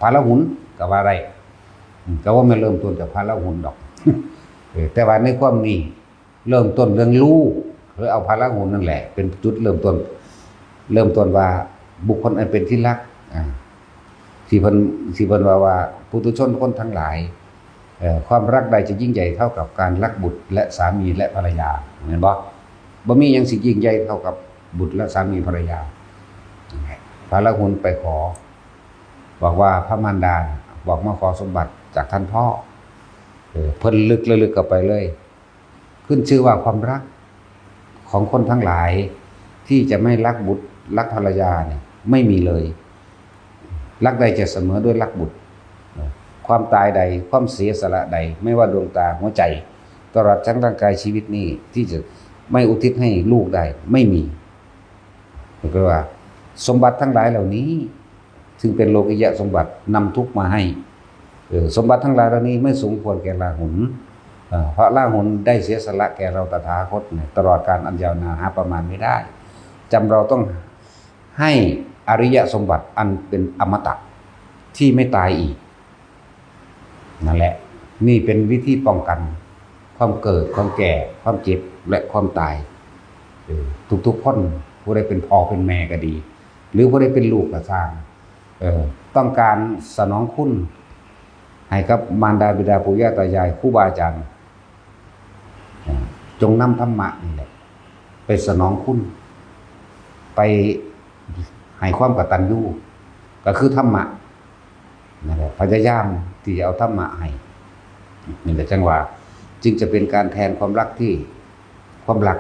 พระราหุลก็ว่าได้ก็ว่าไม่เริ่มต้นจากพระราหุลดอกแต่ว่าในความนี้เริ่มต้นเรื่องลูกหรือเอาพระราหุลนั่นแหละเป็นจุดเริ่มต้นว่าบุคคลอันเป็นที่รักที่เพิ่นว่าปุถุชนคนทั้งหลายความรักใดจะยิ่งใหญ่เท่ากับการรักบุตรและสามีและภรรยาเห็นบ่มีหยังสิยิ่งใหญ่เท่ากับบุตรและสามีภรรยา พระละหุนไปขอบอกว่าพระมารดาบอกมาขอสมบัติจากท่านพ่อเพิ่นลึกกลับไปเลย ขึ้นชื่อว่าความรักของคนทั้งหลายที่จะไม่รักบุตรรักภรรยาเนี่ยไม่มีเลยรักใดจะเสมอด้วยรักบุตรความตายใดความเสียสละใดไม่ว่าดวงตาหัวใจตลอดทั้งร่างกายชีวิตนี้ที่จะไม่อุทิศให้ลูกได้ไม่มีก็ว่าสมบัติทั้งหลายเหล่านี้ซึ่งเป็นโลกิยะสมบัตินำทุกมาให้สมบัติทั้งหลายเหล่านี้ไม่สมควรแก่ราหุลเพราะราหุลได้เสียสละแก่เราตถาคตตลอดการอันยาวนานหาประมาณไม่ได้จำเราต้องให้อริยสมบัติอันเป็นอมตะที่ไม่ตายอีกนั่นแหละนี่เป็นวิธีป้องกันความเกิดความแก่ความเจ็บและความตายทุกๆคนผู้ใดเป็นพ่อเป็นแม่ก็ดีหรือผู้ใดเป็นลูกก็สร้างต้องการสนองคุณให้กับมารดาบิดาปู่ย่าตายายครูบาอาจารย์จงนำธรรมะนี่แหละไปสนองคุณไปให้ความกตัญญูก็คือธรรมะนั่นแหละพยายามที่จะเอาธรรมะให้นี่แหละจังหวะจึงจะเป็นการแทนความรักที่ความรัก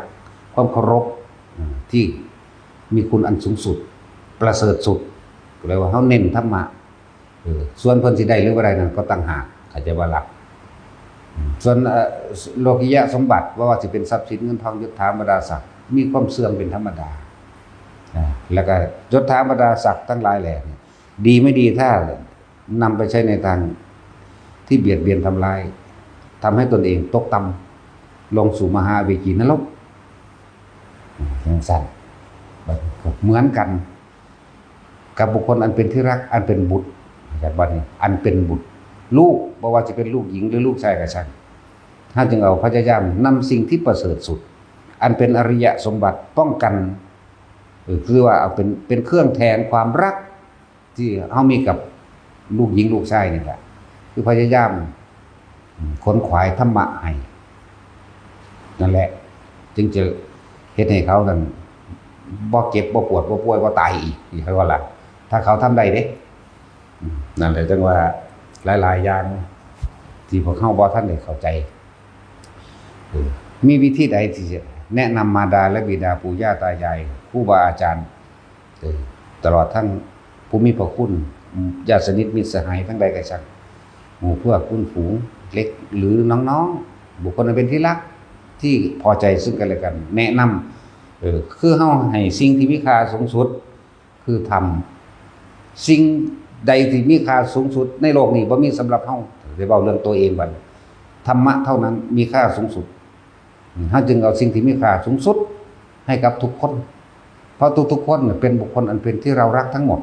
ความเคารพที่มีคุณอันสูงสุดประเสริฐสุดก็เลยว่าเขาเน้นธรรมะส่วนเพิ่นสิได้หรือว่าใดนั้นก็ต่างหากอาจจะว่าหลักส่วนโลกิยะสมบัติว่าสิเป็นทรัพย์สินเงินทองยศถาบรรดาศักดิ์มีความเสื่อมเป็นธรรมดาแล้วก็ยศถาบรรดาศักดิ์ทั้งหลายแหล่ดีไม่ดีถ้านำไปใช้ในทางที่เบียดเบียนทำลายทำให้ตนเองตกต่ำลงสู่มหาเวจีนรกอย่างสั้นเหมือนกันกับบุคคลอันเป็นที่รักอันเป็นบุตรจากบ้านนี้อันเป็นบุตรลูกบ่ว่าจะเป็นลูกหญิงหรือลูกชายก็ช่างถ้าจึงเอาพยายามนำสิ่งที่ประเสริฐสุดอันเป็นอริยสมบัติป้องกันคือว่าเอาเป็นเครื่องแทนความรักที่เฮามีกับลูกหญิงลูกชายนี่แหละคือพยายามขนขวายธรรมะให้นั่นแหละจึงจะเฮ็ดให้เขานั้นบ่เจ็บบ่ปวดบ่ป่วยบ่ตายอีกนี่คือว่าล่ะถ้าเขาทำได้เด้นั่นแหละจังว่าหลายๆอย่างที่พวกเขาบ่ทันได้เข้าใจมีวิธีใดที่จะแนะนำมารดาและบิดาปู่ย่าตายายครูบาอาจารย์ตลอดทั้งผู้มีพระคุณญาติสนิทมิตรสหายทั้งใดก็ช่างหมู่เพื่อคุณฝูงเล็กหรือน้องๆบุคคลอันเป็นที่รักที่พอใจซึ่งกันและกันแนะนำคือเฮาให้สิ่งที่มีค่าสูงสุดคือทำสิ่งใดที่มีค่าสูงสุดในโลกนี้บ่มีสำหรับเฮาสิเว้าเรื่องตัวเองบัดธรรมะเท่านั้นมีค่าสูงสุดเฮาจึงเอาสิ่งที่มีค่าสูงสุดให้กับทุกคนเพราะทุกๆคนเป็นบุคคลอันเป็นที่เรารักทั้งหมด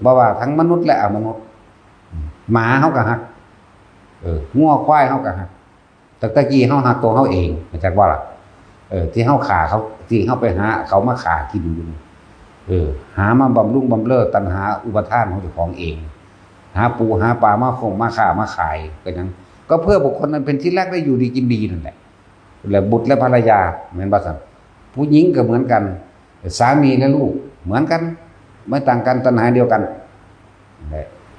บ่ว่าทั้งมนุษย์และอมนุษย์หมาเฮาก็ฮักงัวควายเฮาก็ฮักแต่ตะกี้เฮาฮักตัวเฮาเองจักว่าล่ะที่เฮาฆ่าเขาที่เฮาไปหาเขามาฆ่ากินอยู่หามาบำรุงบำเรอตัณหาอุปทานของเจ้าของเองหาปูหาปลามาคงมาฆ่ามาขายก็ยังก็เพื่อบุคคลนั้นเป็นที่รักได้อยู่ดีกินดีนั่นแหละและบุตรและภรรยาเหมือนบ่ซั่นผู้หญิงก็เหมือนกันสามีและลูกเหมือนกันไม่ต่างกันตัณหาเดียวกัน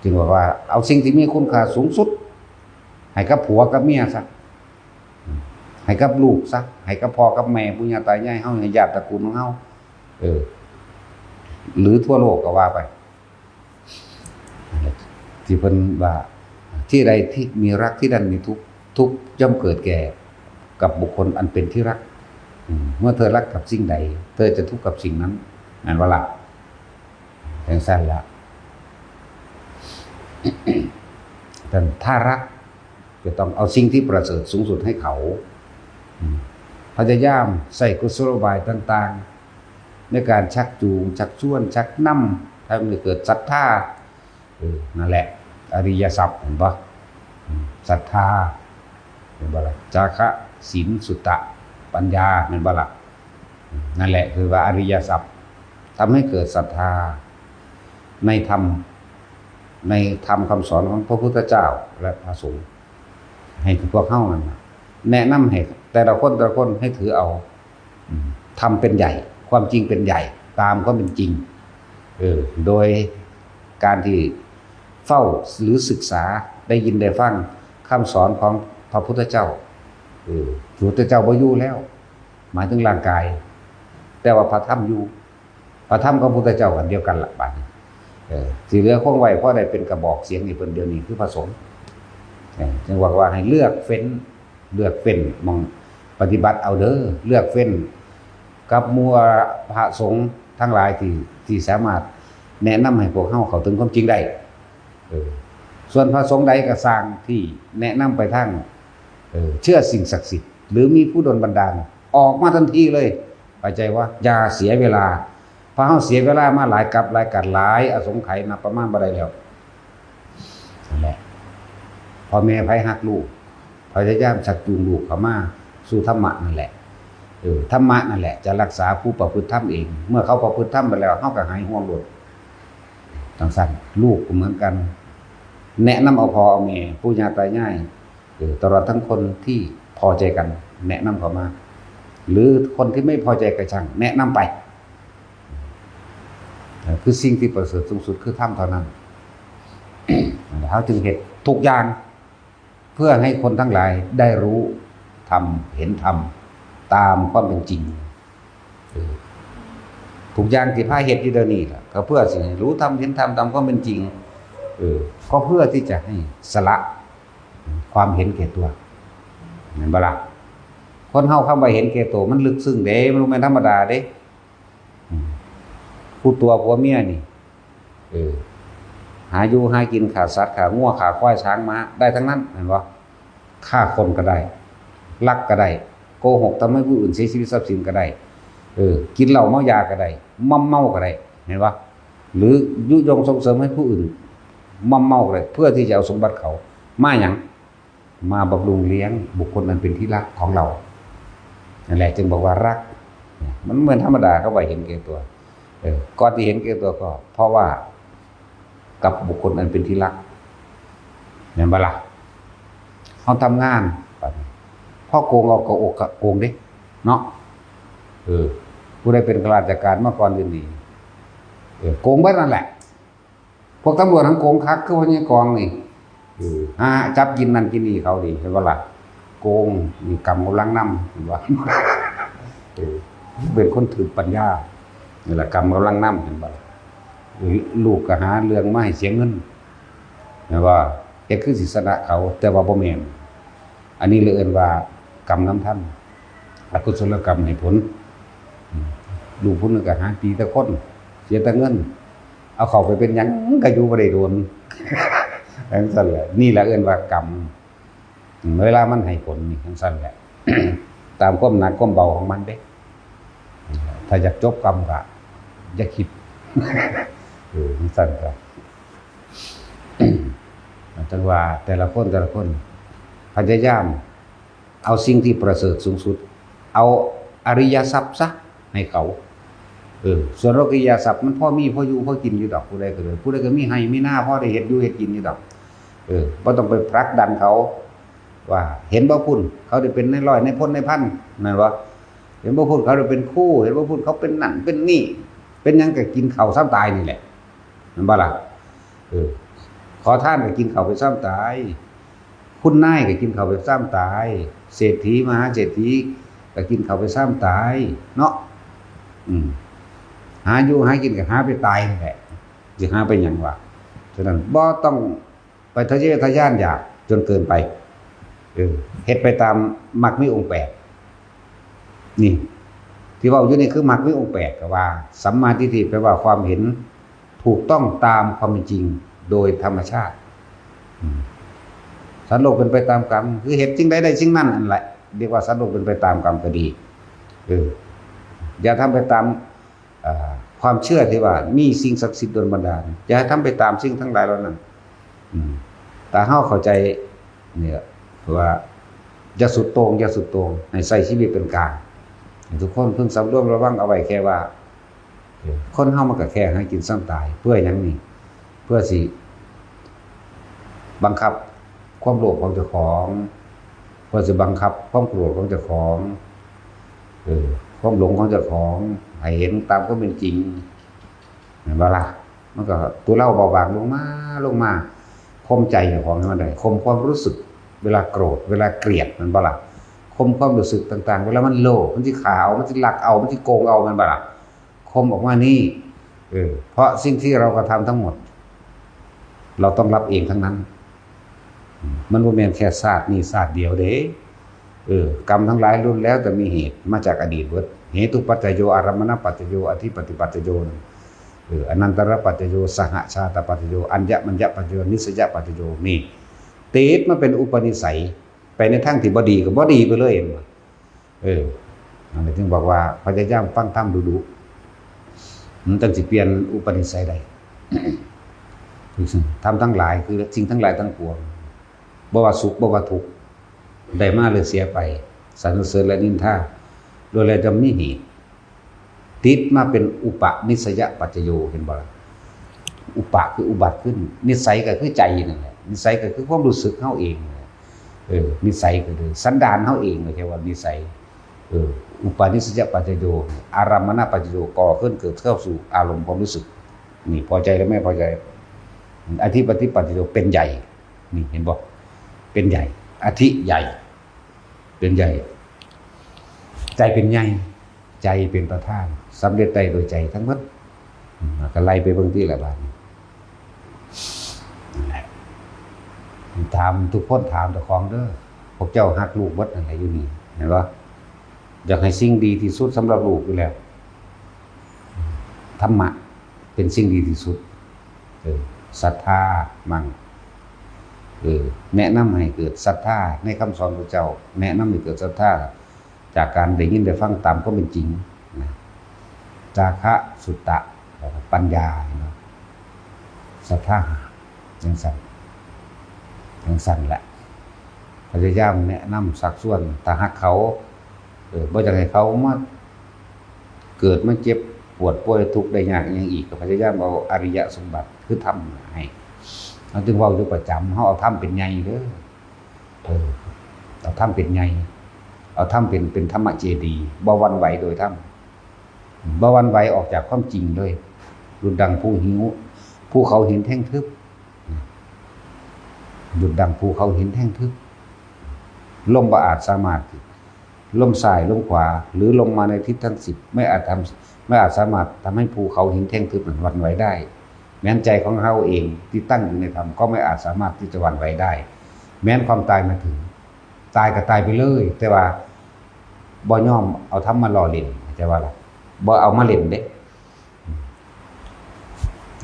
จึงบอกว่าเอาสิ่งที่มีคุณค่าสูงสุดให้กับผัวกับเมียซะให้กับลูกซะให้กับพ่อกับแม่ปู่ย่าตายายเฮาให้ญาติตระกูลของเฮาหรือทั่วโลกก็ว่าไปที่เพิ่นว่าที่ใดที่มีรักที่นั่นมีทุกข์ย่อมเกิดแก่กับบุคคลอันเป็นที่รักเมื่อเธอรักกับสิ่งใดเธอจะทุกข์กับสิ่งนั้นนั่นว่าล่ะอย่างสั้นละแต่ถ้ารักจะต้องเอาสิ่งที่ประเสริฐสูงสุดให้เขาพยายามใส่กุศโลบายต่างๆในการชักจูงชักชวนชักนำทำให้เกิดศรัทธานั่นแหละอริยทรัพย์เห็นปะศรัทธาเห็นปะล่ะจาคะศีลสุตตะปัญญาเห็นปะล่ะนั่นแหละคือว่าอริยทรัพย์ทำให้เกิดศรัทธาในธรรมคำสอนของพระพุทธเจ้าและพระสงฆ์ให้พวกเข้ากันแนะนำให้แต่ละคนให้ถือเอาทำเป็นใหญ่ความจริงเป็นใหญ่ตามก็เป็นจริง โดยการที่เฝ้าหรือศึกษาได้ยินได้ฟังคำสอนของพระพุทธเจ้าพระพุทธเจ้าบ่อยู่แล้วหมายถึงร่างกายแต่ว่าพระธรรมอยู่พระธรรมกับพระพุทธเจ้ากันเดียวกันละบัดนี้สิเหลือคงไว้เพราะได้เป็นกระบอกเสียงนี่เพิ่นเดียวนี้คือพระสงฆ์จึงว่าให้เลือกเฟ้นมองปฏิบัติเอาเด้อเลือกเฟ้นกับมัวพระสงฆ์ทั้งหลายที่สามารถแนะนำให้พวกเฮาเข้าถึงความจริงได้ส่วนพระสงฆ์ใดก็สร้างที่แนะนำไปทางเชื่อสิ่งศักดิ์สิทธิ์หรือมีผู้ดลบันดาลออกมาทันทีเลยเข้าใจว่าอย่าเสียเวลาพระเฮาเสียเวลามาหลายกับหลายกัดหลายอสงไขยนับประมาณบ่ได้แล้วนั่นแหละพ่อแม่ไผฮักลูกพยายามชักจูงลูกเข้ามาสู่ธรรมะนั่นแหละธรรมะนั่นแหละจะรักษาผู้ประพฤติธรรมเองเมื่อเขาประพฤติธรรมไปแล้วเฮาก็หายห่วงโลดจังซั่นลูกก็เหมือนกันแนะนำเอาพ่อเอาแม่ปู่ย่าตายายตลอดทั้งคนที่พอใจกันแนะนำเข้ามาหรือคนที่ไม่พอใจก็ช่างแนะนำไปคือสิ่งที่ประเสริฐสูงสุดคือธรรมเท่านั้นเขาจึงเห็นทุกอย่างเพื่อให้คนทั้งหลายได้รู้ธรรมเห็นธรรมตามความเป็นจริงทุกอย่างที่พาเหตุที่เดี๋ยวนี้ล่ะก็เพื่อสิให้รู้ธรรมเห็นธรรมตามความเป็นจริงก็เพื่อที่จะให้สละความเห็นแก่ตัวเห็นบ่ล่ะคนเฮาคำว่าเห็นแก่ตัวมันลึกซึ้งเด้มันบ่แม่นธรรมดาเด้ผู้ตัวผัวเมียนี่หาอยู่หากินขาสัตว์ขางัวขาควายช้างม้าได้ทั้งนั้นเห็นบ่ฆ่าคนก็ได้ลักก็ได้โกหกทำให้ผู้อื่นเสียชีวิตทรัพย์สินก็ได้กินเหล้าเมายาก็ได้มั่มเมาก็ได้เห็นบ่หรือยุยงส่งเสริมให้ผู้อื่นมั่มเมาก็ได้เพื่อที่จะเอาสมบัติเขามาหยังมาบำรุงเลี้ยงบุคคลนั้นเป็นที่รักของเรานั่นแหละจึงบอกว่ารักมันเหมือนธรรมดาเขาว่าเห็นแก่ตัวก่อนที่เห็นแก่ตัวก็เพราะว่ากับบุคคลนั้นเป็นที่รักเห็นบ่ล่ะเขาทำงานพ่อโกงเอากระอกโกงดิเนาะผู้ใดเป็นข้าราชการมาก่อนอื่นดีโกงเบิดนั่นแหละพวกตำรวจทั้งโกงคักคือว่าเนี่ยกองนี่จับกินนั่นกินนี่เขาดีเห็นบ่ล่ะโกงมีกรรมกำลังนำเห็นบ่เป็นคนถือปัญญานี่แหละกรรมกำลังนำเห็นบ่ล่ะลูกก็หาเรื่องมาให้เสียเงินนะว่าเฮ็ดคือสิชนะเขาแต่ว่าบ่แม่นอันนี้เลยเอิ้นว่ากรรมนำท่านอกุศลกรรมให้ผลลูกผู้นึงก็หาตีแต่คนเสียแต่เงินเอาเข้าไปเป็นหยังก็อยู่บ่ได้โดนจังซั่นแหละนี่แหละเอิ้นว่ากรรมเวลามันให้ผลนี่จังซั่นแหละ ตามความหนักความเบาของมันเด้ถ้าอยากจบกรรมก็อย่าคิดจังซั่นก็จังว่าแต่ละคนพยายามเอาสิ่งที่ประเสริฐสูงสุดเอาอริยทรัพย์ซะให้เขาส่วนโลกียทรัพย์มันพ่อมีพ่ออยู่พ่อกินอยู่ดอกผู้ใดก็เลยผู้ใดก็มีให้มีหน้าพ่อได้เฮ็ดอยู่เฮ็ดกินอยู่ดอกบ่ต้องไปผลักดันเขาว่าเห็นบ่พุ่นเขาได้เป็นในร้อยในพ้นในพันนั่นว่าเห็นบ่พุ่นเขาได้เป็นคู่เห็นบ่พุ่นเขาเป็นนั่นเป็นนี่เป็นหยังก็กินข้าวซ้ำตายนี่แหละนั่นบ่ล่ะขอทานก็กินข้าวไปซ้ำตายคุณนายก็กินข้าวไปซ้ำตายเศรษฐีมหาเศรษฐีก็กินข้าวไปซ้ำตายเนาะหาอยู่หากินก็หาไปตายนั่นแหละสิหาไปหยังวะฉะนั้นบ่ต้องไปทะเยอทะยานอยากจนเกินไปเฮ็ดไปตามมรรคมีองค์8นี่ที่เว้าอยู่นี่คือมรรคมีองค์8ก็ว่าสัมมาทิฏฐิแปลว่าความเห็นถูกต้องตามความเป็นจริงโดยธรรมชาติสัตว์โลกเป็นไปตามกรรมคือเหตุสิ่งใดได้สิ่งนั้นนั่นแหละเรียกว่าสัตว์โลกเป็นไปตามกรรมก็ดีอย่าทำไปตามความเชื่อที่ว่ามีสิ่งศักดิ์สิทธิ์โดนบันดาลอย่าทำไปตามสิ่งทั้งหลายเหล่านั้นแต่เฮาเข้าใจเนี่ยว่าอย่าสุดโต่งให้ใส่ชีวิตเป็นกลางทุกคนเพิ่งสำรวมระวังเอาไว้แค่ว่าคนเฮามันก็แค่ให้กินซ้ำตายเพื่อหยังนี่เพื่อสิบังคับความโลภของเจ้าของเพื่อสิบังคับความโกรธของเจ้าของความหลงของเจ้าของให้เห็นตามความเป็นจริง เวลามันก็ตัวเล่าเบาบางลงมาคมใจของมันได้คมความรู้สึกเวลาโกรธเวลาเกลียดมันบ่ล่ะคมความรู้สึกต่างๆเวลามันโลภมันสิขาวมันสิลักเอามันสิโกงเอามันบ่ล่ะคมออกมานี่เพราะสิ่งที่เรากระทำทั้งหมดเราต้องรับเองทั้งนั้นมันบ่แม่นแค่ชาตินี้ชาติเดียวเด้กรรมทั้งหลายล้วนแล้วแต่มีเหตุมาจากอดีตเบิดเหตุปัจจโยอารมณปัจจโยอธิปติปัจจโยอนันตรปัจจโยสหชาตปัจจโยอัญญมัญญปัจจโยนิสยปัจจโยนี่ติดมาเป็นอุปนิสัยไปในทางที่บ่ดีก็บ่ดีไปเลยอันนี้ถึงบอกว่าพยายามฟังธรรมดูๆมันจังสิเปลี่ยนอุปนิสัยได้ ทำทั้งหลายคือสิ่งทั้งหลายทั้งปวงบ่ว่าสุขบ่ว่าทุกข์ได้มาหรือเสียไปสรรเสริญและนินทาโดยแล้วจะมีเหตุติดมาเป็นอุปนิสัยปัจจโยเห็นบ่ล่ะอุปคืออุบัติขึ้นนิสัยก็คือใจนั่นแหละนิสัยก็คือความรู้สึกเฮาเองนิสัยก็คือสันดานเฮาเองใช่ว่านิสัยอุปนิสัยปัจจโยอารมณปัจจโยก่อขึ้นเกิดเข้าสู่อารมณ์ความรู้สึกนี่พอใจแล้วไม่พอใจอธิปติปัจจโยเป็นใหญ่นี่เห็นบ่เป็นใหญ่อธิใหญ่เป็นใหญ่ใจเป็นใหญ่ใจเป็นประธานสำเร็จได้โดยใจทั้งหมดก็ไล่ไปเบิ่งที่ละบาดถามทุกคนถามเจ้าของเด้อพวกเจ้าฮักลูกเบิดอะไรอยู่นี่เห็นบ่อยากให้สิ่งดีที่สุดสำหรับลูกอยู่แล้วธรรมะเป็นสิ่งดีที่สุดศรัทธามั่งแนะนำให้เกิดศรัทธาในคำสอนพระเจ้าแนะนำให้เกิดศรัทธาจากการได้ยินได้ฟังตามก็เป็นจริงนะจาคะสุตตะปัญญาศรัทธาจังสั่นแหละพยายามแนะนำสักส่วนถ้าหากเขาบ่อยากให้เขามาเกิดมาเจ็บปวดป่วยทุกข์ได้ยากอย่างอีกก็พยายามเอาอริยสมบัติคือทำให้เราจึงเว้าอยู่ประจำเฮาเอาทำเป็นใหญ่เด้อเอาทำเป็นใหญ่เอาทำเป็นธรรมเจดีย์บ่หวั่นไหวโดยธรรมบ่หวั่นไหวออกจากความจริงเลยดุจดังภูเขาหินแท่งทึบดุจดังภูเขาหินแท่งทึบลมบ่อาจสามารถลมซ้ายลมขวาหรือลมมาในทิศทั้ง10ไม่อาจสามารถทำให้ภูเขาหินแท่งทึบนั้นหวั่นไหวได้แม้นใจของเราเองที่ตั้งอยู่ในธรรมก็ไม่อาจสามารถที่จะหวั่นไหวได้แม้นความตายมาถึงตายก็ตายไปเลยแต่ว่าบ่ยอมเอาธรรมมาล่อเล่นแต่ว่าล่ะบ่เอามาเล่นเด้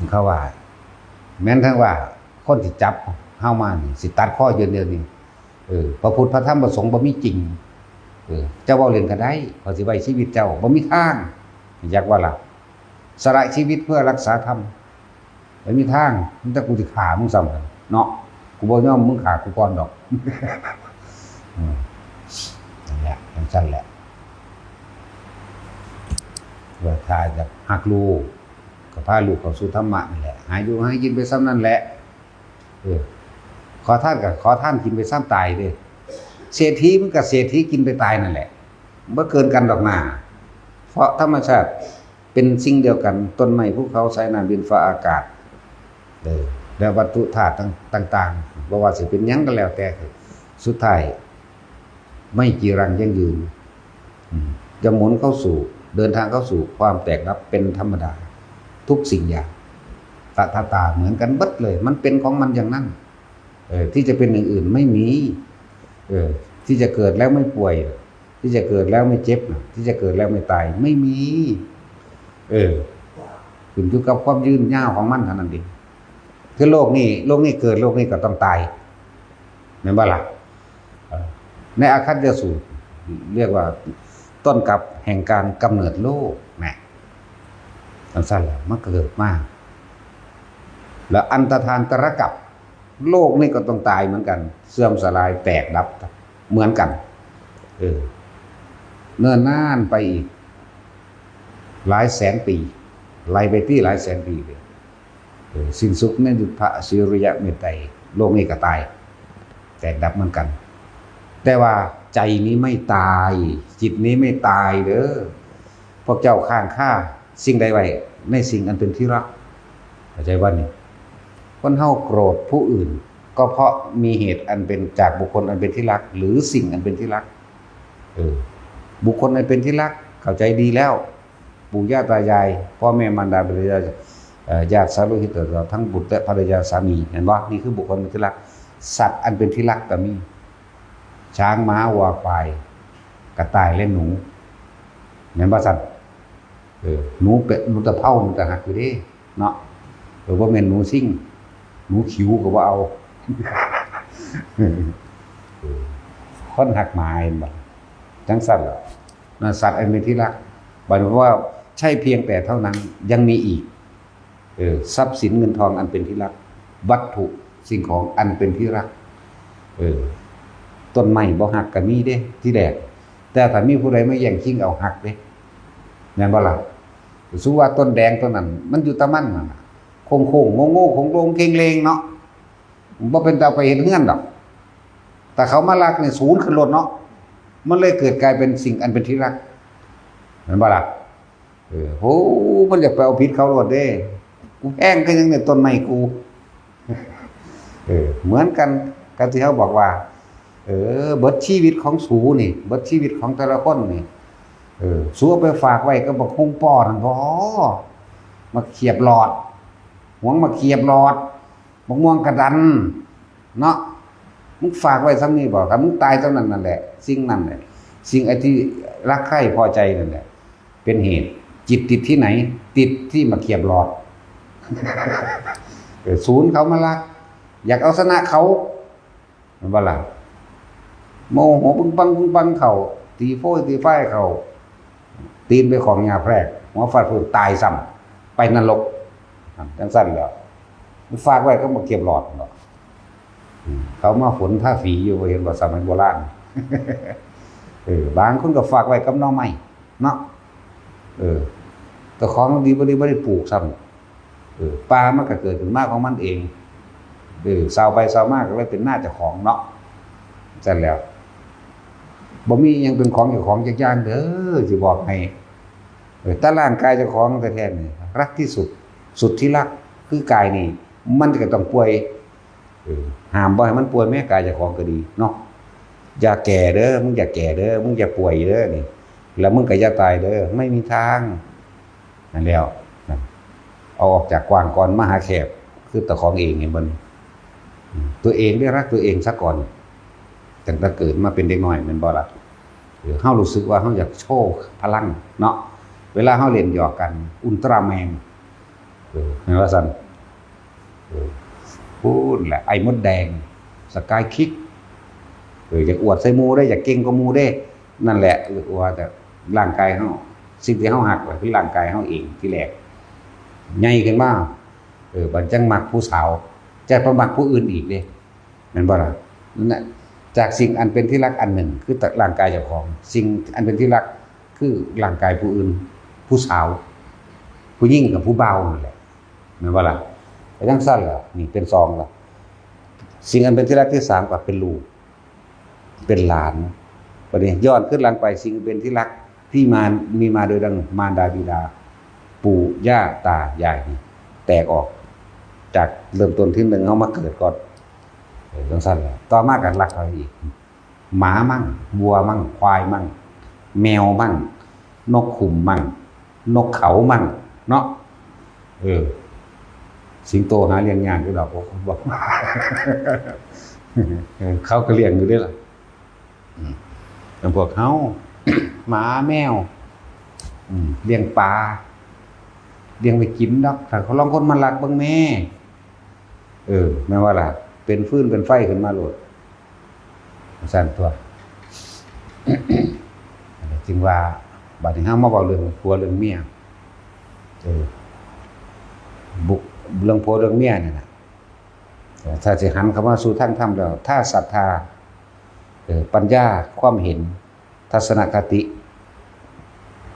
เขาว่าแม้นทั้งว่าคนที่จับเฮามานี่สิตัดข้อเดียวนี่พระพุทธพระธรรมพระสงฆ์บ่มีจริงเจ้าเว้าเล่นก็ได้ขอสิไว้ชีวิตเจ้าบ่มีทางอยากว่าล่ะสละชีวิตเพื่อรักษาธรรมไม่มีทางมันจะกูสิฆ่ามึงซ้ำเนาะกูบ่ยอมมึงฆ่ากูก่อนดอกนั่นแหละนั่นแหละว่าถ้าจะหักลูกก็พาลูกเข้าสู่ธรรมะนั่นแหละหาอยู่ให้กินไปซ้ำนั่นแหละขอท่านกินไปซ้ำตายเด้เศรษฐีมันกับเศรษฐีกินไปตายนั่นแหละบ่เกินกันดอกหน้าเพราะธรรมชาติเป็นสิ่งเดียวกันต้นไม้ภูเขาสายน้ำดินฟ้าอากาศและวัตถุธาตุต่างๆบ่ว่าสิเป็นหยังก็แล้วแต่สุดท้ายไม่จีรังยั่งยืนจะหมุนเข้าสู่เดินทางเข้าสู่ความแตกดับเป็นธรรมดาทุกสิ่งอย่างตาเหมือนกันเบิดเลยมันเป็นของมันอย่างนั้นที่จะเป็นอย่างอื่นไม่มีที่จะเกิดแล้วไม่ป่วยที่จะเกิดแล้วไม่เจ็บที่จะเกิดแล้วไม่ตายไม่มีขึ้นอยู่กับความยืนยาวของมันเท่านั้นเองคือโลกนี้เกิดโลกนี้ก็ต้องตายแม่นบ่ล่ะในอาคัตยสูตรเรียกว่าต้นกับแห่งการกำเนิดโลกนะสั้นๆแหละมันเกิดมาแล้วอันตทานตรกับโลกนี่ก็ต้องตายเหมือนกันเสื่อมสลายแตกดับเหมือนกันเนิ่นนานไปอีกหลายแสนปีไล่ไปที่หลายแสนปีเลยสิ้นสุดในดุจพระสิริยะเมตไตรโลกนี้ก็ตายแตกดับเหมือนกันแต่ว่าใจนี้ไม่ตายจิตนี้ไม่ตายเด้อพวกเจ้าข้างค่าสิ่งใดไว้ในสิ่งอันเป็นที่รัก เข้าใจว่านี่คนเฮาโกรธผู้อื่นก็เพราะมีเหตุอันเป็นจากบุคคลอันเป็นที่รักหรือสิ่งอันเป็นที่รักบุคคลอันเป็นที่รักเข้าใจดีแล้วปู่ย่าตายายพ่อแม่มารดาบิดาญาติสาโลหิตเราทั้งบุตรและภรรยาสามีเห็นบ่นี่คือบุคคลเป็นที่รักสัตว์อันเป็นที่รักก็มีช้างม้าวัวควายกระต่ายและหนูเห็นบ่สัตว์หนูเป็ดหนูตะเภามันจะหักอยู่ดิเนาะหรือว่าแม่นหนูซิ่งหนูขิวก็ว่าเอาคนหักหมายบ่จังสัตว์เหรอสัตว์อันเป็นที่รักบอกว่าใช่เพียงแต่เท่านั้นยังมีอีกทรัพย์สินเงินทองอันเป็นที่รักวัตถุสิ่งของอันเป็นที่รักต้นไม้บ่หักก็มีเด้ที่แรกแต่ถ้ามีผู้ใดมาแย่งชิงเอาหักเด้แม่นบ่ล่ะสู้ว่าต้นแดงต้นนั้นมันอยู่ตะมันน่ะโค้งๆโง่ๆของโลงเกงเลงเนาะบ่เป็นตาไปเห็นเฮือนดอกแต่เขามารักเนี่ยศูนย์ขึ้นรถเนาะมันเลยเกิดกลายเป็นสิ่งอันเป็นที่รักเห็นบ่ล่ะโหมันอยากไปเอาผิดเขารถเด้กูแอ้งก็ยังเนี่ยต้นไม้กูเหมือนกันกับที่เขาบอกว่าเบิดชีวิตของสูนี่เบิดชีวิตของแต่ละคนนี่สูเอาไปฝากไว้ก็บอกคงป้อนั่นพอมาเขียบหลอดหวงมาเขียบหลอดมะม่วงกระดันเนาะมึงฝากไว้ซ้ำนี่บอกครับมึงตายตรงนั้นนั่นแหละสิ่งนั้นแหละสิ่งไอ้ที่รักใคร่พอใจนั่นแหละเป็นเหตุจิตติดที่ไหนติดที่มาเขียบหลอดศูนย์เขามารักอยากเอาชนะเขามันว่าล่ะโมโหปึ้งปังเขาตีโฟ้ตีไฟเขาตีนไปของยาแพรกหัวฟาดพื้นตายซ้ำไปนรกจังสั้นเหรอฝากไว้ก็มาเก็บหลอดเนาะเขามาฝนท่าฝีอยู่เห็นว่าสมัยโบราณบางคนก็ฝากไว้กับน้องใหม่เนาะแต่ของดีบ่ได้ปลูกซ้ำปลามันก็เกิดขึ้นมากของมันเองสาวไปสาวมากก็เลยเป็นหน้าเจ้าของเนาะจังแล้วบ่มียังเป็นของเจ้าของจักอย่างเด้อสิบอกให้แต่ร่างกายเจ้าของแท้ๆนี่รักที่สุดที่รักคือกายนี่มันก็ต้องป่วยห้ามบ่ให้มันป่วยแม้กายเจ้าของก็ดีเนาะอย่าแก่เด้อมึงอย่าแก่เด้อมึงอย่าป่วยเด้อนี่แล้วมึงก็อย่าตายเด้อไม่มีทางนั่นแล้วเอาออกจากกว้างก่อนมาหาแคบคือตะของเองไงมันตัวเองได้รักตัวเองซะก่อนตั้งแต่เกิดมาเป็นเด็กน้อยมันบ่ล่ะเฮารู้สึกว่าเฮาอยากโชว์พลังเนาะเวลาเฮาเล่นหยอกกันอุลตร้าแมนแม่นว่าซั่นพูดแหละไอ้มดแดงสกายคิกอยากอวดใส่หมู่ได้อยากเก่งกว่าหมู่ได้นั่นแหละว่าแต่ร่างกายเฮาสิ่งที่เฮาหักไว้คือร่างกายเฮาเองที่แรกใหญ่ขึ้นมาบัดจังมักผู้สาวจะไปมักผู้อื่นอีกเด้แม่นบ่ล่ะนั่นน่ะจากสิ่งอันเป็นที่รักอันหนึ่งคือร่างกายเจ้าของสิ่งอันเป็นที่รักคือร่างกายผู้อื่นผู้สาวผู้หญิงกับผู้เบานั่นแหละแม่นบ่ล่ะแต่จังซั่นล่ะนี่เป็นซองล่ะสิ่งอันเป็นที่รักที่3ก็เป็นลูกเป็นหลานบัดนี้ย้อนขึ้นหลังไปสิ่งเป็นที่รักที่มีมาโดยดังมารดาบิดาปู่ย่าตายายแตกออกจากเริ่มต้นที่1เฮามาเกิดก่อนจังซั่นแหละต่อมาก็รักเขาอีกหมามั่งวัวมั่งควายมั่งแมวมั่งนกขุ่มมั่งนกเขามั่งเนาะสิงโตหาเลี้ยงยากอยู่ดอกบอกเขาก็เลี้ยงอยู่ด้วยล่ะแต่พวกเขาหมาแมวเลี้ยงปลาเลี้ยงไปกินดอกถ้าเขาลองคนมารักเบิ่งแม่แม่ว่าล่ะเป็นฟืนเป็นไฟขึ้นมาโลดสั่นตัว จึงว่าบัดนี้เฮามาเว้าเรื่องผัวเรื่องเมียบุกเรื่องผัวเรื่องเมียนี่น่ะถ้าสิหันเข้ามาสู่ทางธรรมแล้วถ้าศรัทธาปัญญาความเห็นทัศนคติ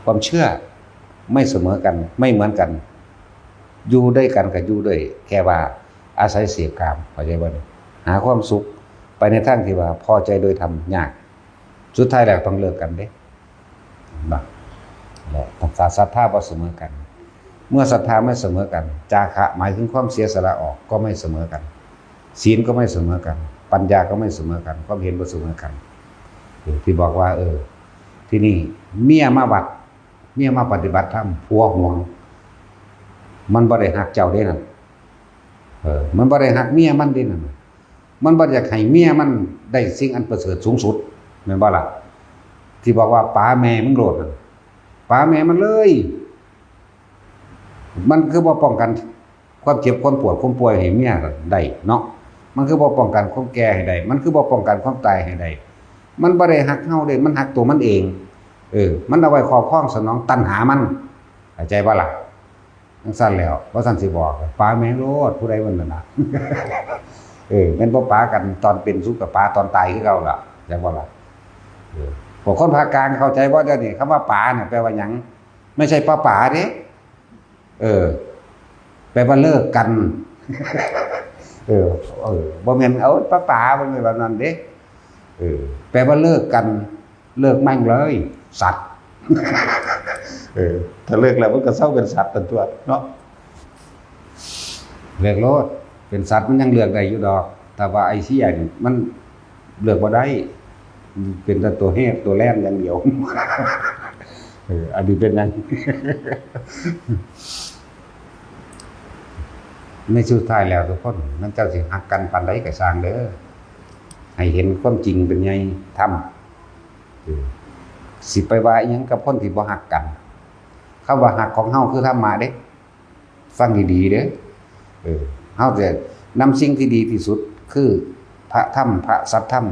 ความเชื่อไม่เสมอกันไม่เหมือนกันอยู่ด้วยกันกับอยู่ด้วยแค่ว่าอาศัยเสพกามเข้าใจบ่หาความสุขไปในทางที่ว่าพอใจโดยธรรมยากสุดท้ายแล้วต้องเลิกกันเด้บ่และต้องศรัทธาบ่เสมอกัน เมื่อศรัทธาไม่เสมอกันจาคะหมายถึงความเสียสละออกก็ไม่เสมอกันศีลก็ไม่เสมอกันปัญญาก็ไม่เสมอกันความเห็นบ่เสมอกันที่บอกว่าที่นี่เมียมาวัดเมียมาปฏิบัติธรรมผัวห่วงมันบ่ได้หักเจ้าเด้นั่นมันบ่ได้หักเมียมันเด้นั่นมันบ่อยากให้เมียมันได้สิ่งอันประเสริฐสูงสุดแม่นบ่ล่ะที่บอกว่าป๋าแม่มึงโลดนั่นป๋าแม่มันเลยมันคือบ่ป้องกันความเจ็บความปวดความป่วยให้เมียได้เนาะมันคือบ่ป้องกันความแก่ให้ได้มันคือบ่ป้องกันความตายให้ได้มันบ่ได้หักเฮาเด้มันหักตัวมันเองมันเอาไว้ครอบครองสนองตัณหามันเข้าใจบ่ล่ะจังซั่นแล้วบ่ซั่นสิบอกป๋าแม่โลดผู้ใดมันนั่นน่ะแม่นบ่ป๋ากันตอนเป็นสุขกับป๋าตอนตายคือเก่าล่ะจังบ่ล่ะพวกคนภาคกลางเข้าใจบ่เดี๋ยวนี้คำว่าป๋าเนี่ยแปลว่าหยังไม่ใช่ป้าป๋าเด้แปลว่าเลิกกันบ่แม่นเอาป้าป๋าบ่แม่นแบบนั้นเด้แปลว่าเลิกกันเลิกมั่งเลยสัตว์ถ้าเลิกแล้วมันก็เศร้าเป็นสัตว์ตันตัวเนาะเลิกโลดเป็นสัตว์มันยังเลือกได้อยู่ดอกแต่ว่าไอ้เสียนี่มันเลือกบ่ได้เป็นแต่ตัวแหกตัวแล่นอย่างเดียวอันนี้เป็นนั้นในสุดท้ายแล้วทุกคนมันเจ้าสิหักกันปานใดก็สร้างเด้อให้เห็นความจริงเป็นไงทำสิไปว่าอีหยังกับคนที่บ่หักกันคำว่าหักของเฮาคือธรรมะเด้ฟังดีๆเด้เฮาจะนำสิ่งที่ดีที่สุดคือพระธรรมพระสัทธรรม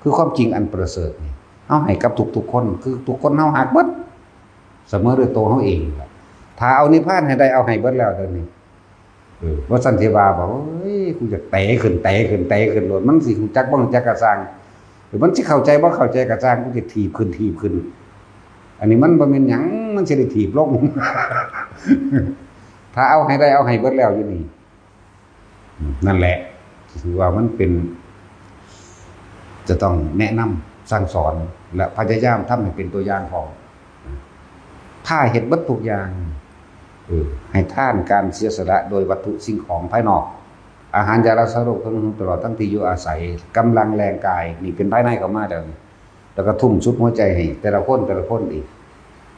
คือความจริงอันประเสริฐนี่เฮาให้กับทุกๆคนคือทุกคนเฮาหักเบิดเสมอด้วยตัวเฮาเองถ้าเอานิพพานให้ได้เอาให้เบิดแล้วเดี๋ยวนี้ว่าสันติวาบอกว่าเฮ้ยกูจะเตะขึ้นโลดมันสิจักบ่จักกระซังหรือมันสิเข้าใจบ่เข้าใจกระซังกูจะถีบขึ้นอันนี้มันบ่แม่นหยังมันสิได้ถีบลง ถ้าเอาให้ได้เอาให้เบิดแล้วอยู่นี่นั่นแหละถือว่ามันเป็นจะต้องแนะนำสั่งสอนและพยายามทำให้เป็นตัวอย่างของถ้าเฮ็ดเบิดทุกอย่างให้ท่านการเสียสละโดยวัตถุสิ่งของภายนอกอาหารยารักษาโรคทั้งตลอดทั้งที่อยู่อาศัยกำลังแรงกายนี่เป็นภายในเข้ามาแล้วก็ทุ่มสุดหัวใจให้แต่ละคนอีก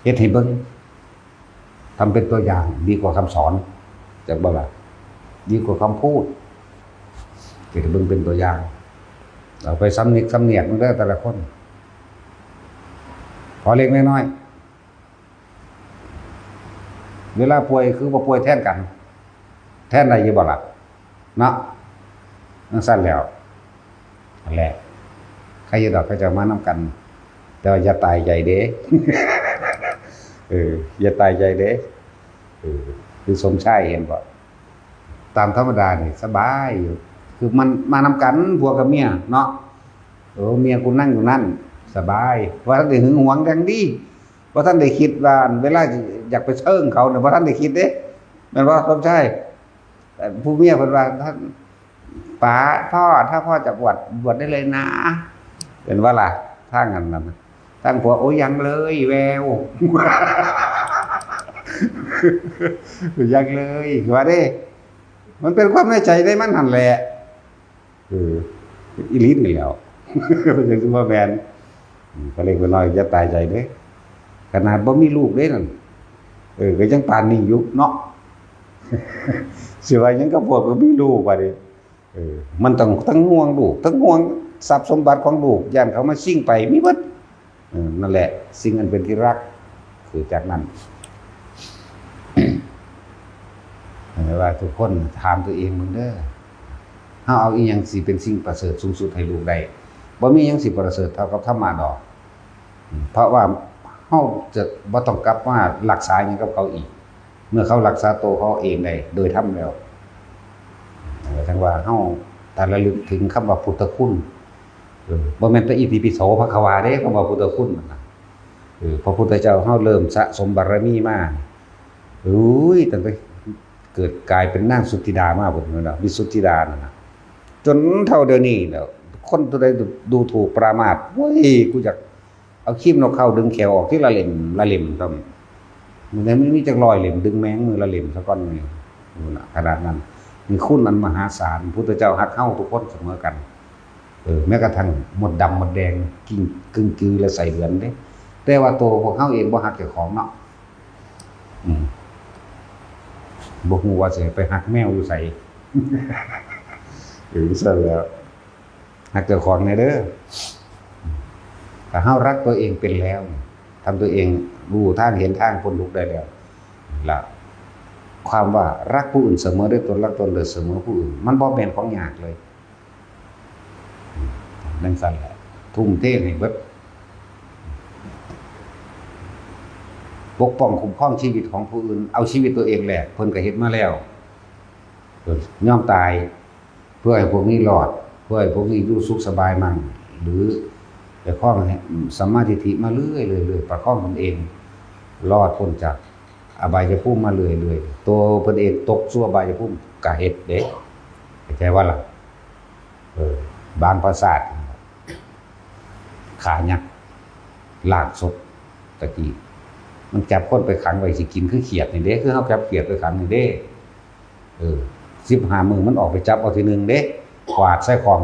เฮ็ดให้เบิ่งทำเป็นตัวอย่างดีกว่าคำสอนจากบ่ล่ะดีกว่าคำพูดเฮ็ดให้เบิ่งเป็นตัวอย่างเอาไปสำเนียกมันได้แต่ละคนพอเล็กน้อยเวลาป่วยคือบ่ป่วยแทนกันแทนได้อยู่บ่ล่ะเนาะนั่นสั้นแล้วนั่นแหละใครอยู่ดอกก็จะมานำกันแต่ว่าอย่าตายใจเด้ อย่าตายใจเด้คือสมชายเห็นบ่ตามธรรมดานี่สบายอยู่คือมันมานำกันผัวกับเมียเนาะเมียกูนั่งอยู่นั่นสบายว่าท่านได้หึงหวงกันดีว่าท่านได้คิดว่าเวลาอยากไปเชิงเขาเนี่ยว่าท่านได้คิดเด้แม่นบ่สมชายผู้เมียเพิ่นว่าท่านป๋าพ่อถ้าพ่อจะบวชได้เลยนะเป็นว่าล่ะทางนั้นน่ะทางผัวโอ้ยังเลยแวว ยังเลยว่าเด้มันเป็นความในใจได้มันหั่นแหละอีหลีนี่แล้วเป็นจังซี่บ่แม่นก็เลยน้อยอย่าตายใจเด้ขนาดบ่มีลูกเด้นั่นก็ยังปานนี้อยู่เนาะสิว่ายังก็พวกก็มีลูกว่าดิมันต้องทั้งห่วงลูกทั้งห่วงทรัพย์สมบัติของลูกย่านเขามาชิงไปมีเบิดนั่นแหละสิ่งอันเป็นที่รักคือจากนั้น ว่าทุกคนถามตัวเองมึงเด้อเฮาเอาอีหยังสิเป็นสิ่งประเสริฐสูงสุดให้ลูกได้บ่มีหยังสิประเสริฐเท่ากับธรรมะดอกเพราะว่าเฮาจะบ่ต้องกลับมารักษาหยังกับเขาอีกเมื่อเขารักษาตัวเขาเองได้โดยธรรมแล้วทั้งว่าเฮาถ้าระลึกถึงคำว่าพุทธคุณบ่แม่นแต่อิติปิโสภควาเด้คำว่าพุทธคุณนั่นน่ะพระพุทธเจ้าเฮาเริ่มสะสมบารมีมาตั้งแต่เกิดกลายเป็นนางสุทธิดามาพุ่นน่ะวิสุทธิดานั่นน่ะจนเท่าเดี๋ยวนี้แล้วคนตัวใดดูถูกปรามาสเฮ้ยกูอยากเอาคีบนกเข้าดึงแขวออกที่ละเล่มต้อง มันไม่มีจัก100 เล่มดึงแมงมือละเล่มซะก่อนนี่ขนาดนั้นมีคุณอันมหาศาลพุทธเจ้าฮักเฮาทุกคนเสมอกันแม้กระทั่งหมดดำหมดแดงกิ้งกึ่งกือและใส่เหลือนเด้แต่ว่าตัวพวกเฮาเองบ่ฮักเจ้าของเนาะบ่ฮู้ว่าสิไปฮักแมวอยู่ไสซั่นแล้วฮักเจ้าของแน่เด้อถ้าเฮารักตัวเองเป็นแล้วทำตัวเองรู้ทางเห็นทางพ้นทุกข์ได้แล้วล่ะความว่ารักผู้อื่นเสมอด้วยตนรักตนโดยเสมอผู้อื่นมันบ่แม่นของยากเลยนั่นสั่นแหละทุ่มเทให้เบิดปกป้องคุ้มครองชีวิตของผู้อื่นเอาชีวิตตัวเองแหละเพิ่นก็เฮ็ดมาแล้วยอมตายเพื่อให้พวกนี้รอดเพื่อให้พวกนี้อยู่สุขสบายมั่งหรือจะคล้องสัมมาทิฏฐิมาเรื่อยๆประคองตนเองรอดพ้นจากอบายภูมิมาเรื่อยๆตัวเพิ่นเองตกสู่อบายภูมิก็เฮ็ดเด้เข้าใจว่าล่ะบางประสาทขายักลากศพตะกี้มันจับคนไปขังไว้สิกินคือเขียดนี่เด้คือเฮาจับเขียดไปขังนี่เด้15 มื้อมันออกไปจับเอาทีนึงเด้กวาดใส่ของ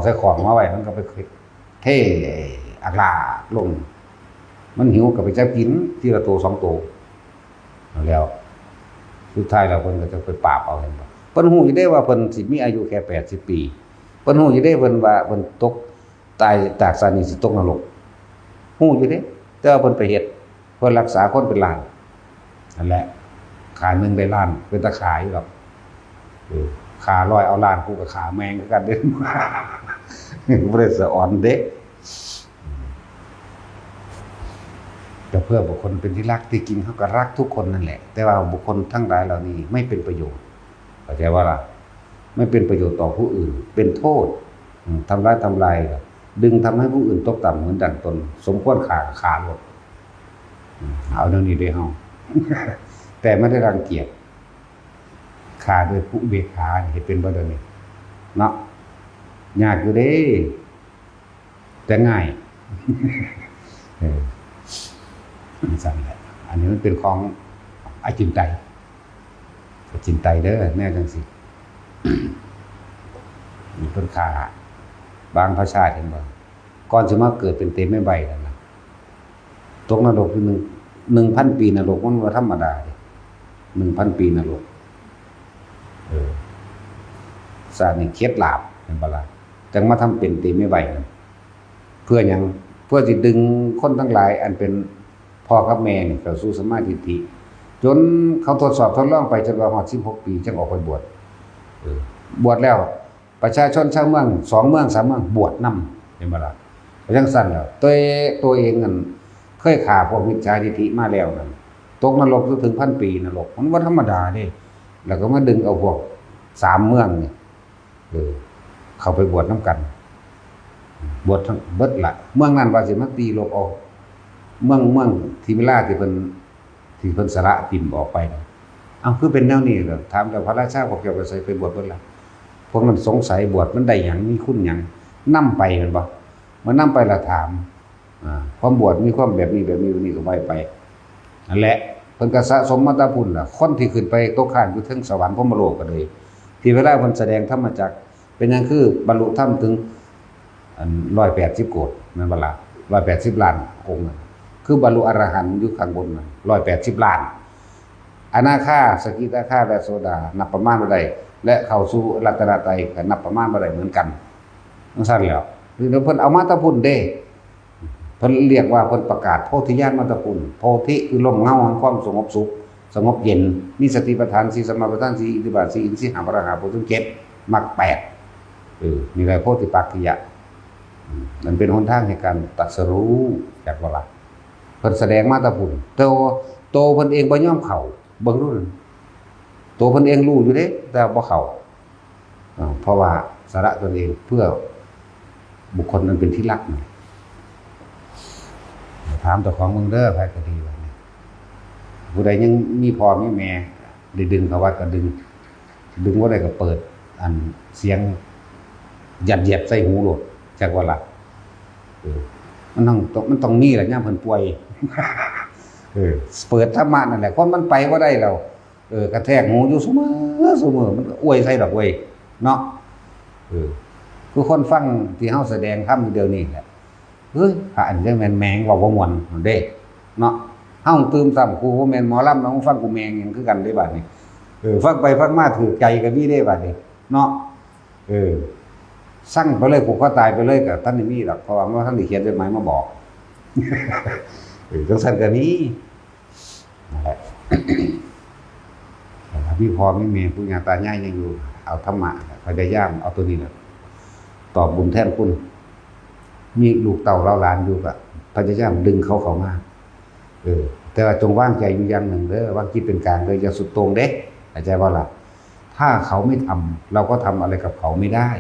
มาไว้มันก็ไปเทอักลาลงมันหิวก็ไปจับกินทีละตัว2 ตัวแล้วสุดท้ายแล้วเพิ่นก็จะไปปราบเอาเห็นบ่เพิ่นฮู้อยู่เด้ว่าเพิ่นสิมีอายุแค่80 ปีเพิ่นฮู้อยู่เด้เพิ่นว่าเพิ่นตกตายจากสานี่สิตกนรกฮู้อยู่เด้แต่ว่าเพิ่นไปเฮ็ดเพิ่นรักษาคนเป็นล้านนั่นแหละขานึงได้ล้านเป็นตาขาอยู่ดอกขาร้อยเอาล้านกูก็ขาแมงคือกันเด้บ่ได้สะอ่อนเด้ก็เพื่อบุคคลเป็นที่รักที่จริงเขาก็รักทุกคนนั่นแหละแต่ว่าบุคคลทั้งหลายเหล่านี้ไม่เป็นประโยชน์เข้าใจว่าล่ะไม่เป็นประโยชน์ต่อผู้อื่นเป็นโทษทำร้ายทำลายดึงทำให้ผู้อื่นตกต่ำเหมือนดั่งตนสมควรขาหมดเอาเรื่องนี้ด้วยเฮา แต่ไม่ได้รังเกียจขาโดยผู้เบกขาเห็นเป็นบ่ได้นี่เนาะยากอยู่เด้แต่ง่าย สั่นแหละอันนี้มันเป็นของอาจินไตเด้อแน่จังสิมีเพิ่นขาบางพระชาติเห็นบ่ก่อนสิมาเกิดเป็นเตไม่ใบนั่นน่ะตกนรกคือ1,000 ปีนรกมันบ่ธรรมดาเด้ 1,000 ปีนรกชาตินี้เคล็ดลับเห็นบ่ล่ะจังมาทำเป็นเตไม่ใบนั่นเพื่อหยังเพื่อสิดึงคนทั้งหลายอันเป็นพ่อกับแม่นี่เข้าสู่สัมมาทิฏฐิจนเขาทดสอบทดลองไปจนว่าฮอด16 ปีจึงออกไปบวชบวชแล้วประชาชนชาวเมือง2 เมือง3 เมืองบวชนำเห็นบ่ล่ะจังซั่นแล้วตัวเองนั่นเคยฆ่าพวกมิจฉาทิฏฐิมาแล้วนั่นตกนรกถึง 1,000 ปีนรกมันบ่ธรรมดาเด้แล้วก็มาดึงเอาพวก3 เมืองนี่เข้าไปบวชนำกันบวชทั้งเบิดละเมืองนั้นว่าสิมาตีลบออกเมืองที่เวลาที่เพิ่นสละทิ่มออกไปเอาคือเป็นแนวนี้เหรอถามแล้วพระราชาบอกเกี่ยวกับใส่ไปบวชเบิดละพวกนั้นสงสัยบวชมันได้หยังมีคุณหยังนำไปแม่นบ่มันนำไปละถามความบวชมีความแบบนี้ก็ไว้ไปนั่นแหละเพิ่นก็สะสมมาตาพุ่นล่ะคนที่ขึ้นไปตกข้างอยู่ถึงสวรรค์พรหมโลกก็เลยที่เวลาเพิ่นแสดงธรรมจักรเป็นหยังคือบรรลุธรรมถึง180 โกฏแม่นบ่ล่ะ180 ล้านองค์คือบรรลุอรหันต์อยู่ข้างบน180 ล้านอนาคาสกิทาคาและโสดานับประมาณบ่ได้และเข้าสู่รัตนตรัยก็นับประมาณบ่ได้เหมือนกันจังซั่นแล้วหรือเพิ่นเอามาตะพุ่นเด้เพิ่นเรียกว่าเพิ่นประกาศโพธิญาณมาตะพุ่นโพธิคือลมเงาแห่งความสงบสุขสงบเย็นมีสติปัฏฐาน4สัมมาปัฏฐาน4อิทธิบาท4อินทรีย์5พระหาโพธิ7มรรค8นี่แหละโพธิปักขิยะมันเป็นหนทางในการตรัสรู้จากว่าล่ะเพิ่นแสดงมาตะพุ่นโตเพิ่นเองบ่ยอมเข้าเบิ่งดูโตเพิ่นเองรู้อยู่เด้แต่บ่เข้าเพราะว่าสาระตนเองเพื่อบุคคลนั้นเป็นที่รักถามเจ้าของเมืองเด้อไผก็ดีว่านี่ผู้ใดยังมีพ่อมีแม่ได้ดึงเข้าวัดก็ดึงบ่ได้ก็เปิดอันเสียงยัดเยียดใส่หูโลดจักว่าล่ะมันต้องมีแหละยามเพิ่นป่วย เออเปิดธรรมะนั่นแหละคนมันไปบ่ได้แล้วกระแทกหูอยู่เสมอมันอวยใส่ดอกเว้ยเนาะคือคนฟังที่เฮาแสดงธรรมเดี๋ยวนี้แหละเฮ้ยพระอันจังแม่นแมงเว้าบ่ม่วนเด้เนาะเฮาตื่มซ้ำกูบ่แม่นหมอลำน้องฟังกูแมงหยังคือกันเด้บัดนี้ฟังไปฟังมาถูกใจก็มีเด้บัดนี้เนาะสั่งไปเลยผูกคอตายไปเลยก็ท่านนี่มีดอกเพราะว่าท่านได้เขียนจดหมายมาบอกจังซั่นก็มีนั่นแหละพี่พอไม่มีผู้ญาตายายยังอยู่เอาธรรมะพยายามเอาตัวนี้แหละตอบบุญแทนคุณมีลูกเต่าเราหลานอยู่ก็พยายามดึงเขาเข้ามาแต่ว่าจงวางใจอยู่อย่างหนึ่งเด้อวางจิตเป็นกลางเลยอย่าสุดโต่งเด้เข้าใจบ่ล่ะถ้าเขาไม่ทำเราก็ทำอะไรกับเขาไม่ได้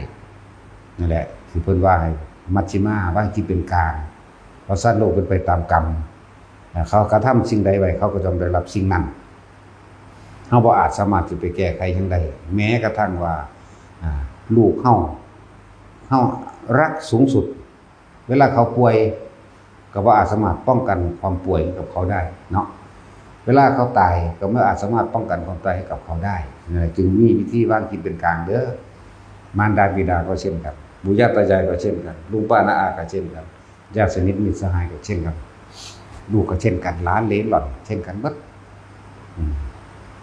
นั่นแหละที่เพิ่นว่าให้มัชฌิมาวางจิตเป็นกลางเพราะสัตว์โลกเป็นไปตามกรรมเขากระทำสิ่งใดไว้เขาก็ต้องได้รับสิ่งนั้นเฮาบ่อาจสามารถจะไปแก้ไขจังได๋แม้กระทั่งว่าลูกเฮารักสูงสุดเวลาเขาป่วยก็บ่อาจสามารถป้องกันความป่วยกับเขาได้เนาะเวลาเขาตายก็ไม่อาจสามารถป้องกันความตายให้กับเขาได้จึงมีวิธีวางจิตเป็นกลางเด้อมารดาบิดาก็เช่นกันปู่ย่าตายายก็เช่นกันลุงป้าน้าอาก็เช่นกันญาติสนิทมิตรสหายก็เช่นกันลูกก็เช่นกันหลานเหลนหล่อนเช่นกันเบิด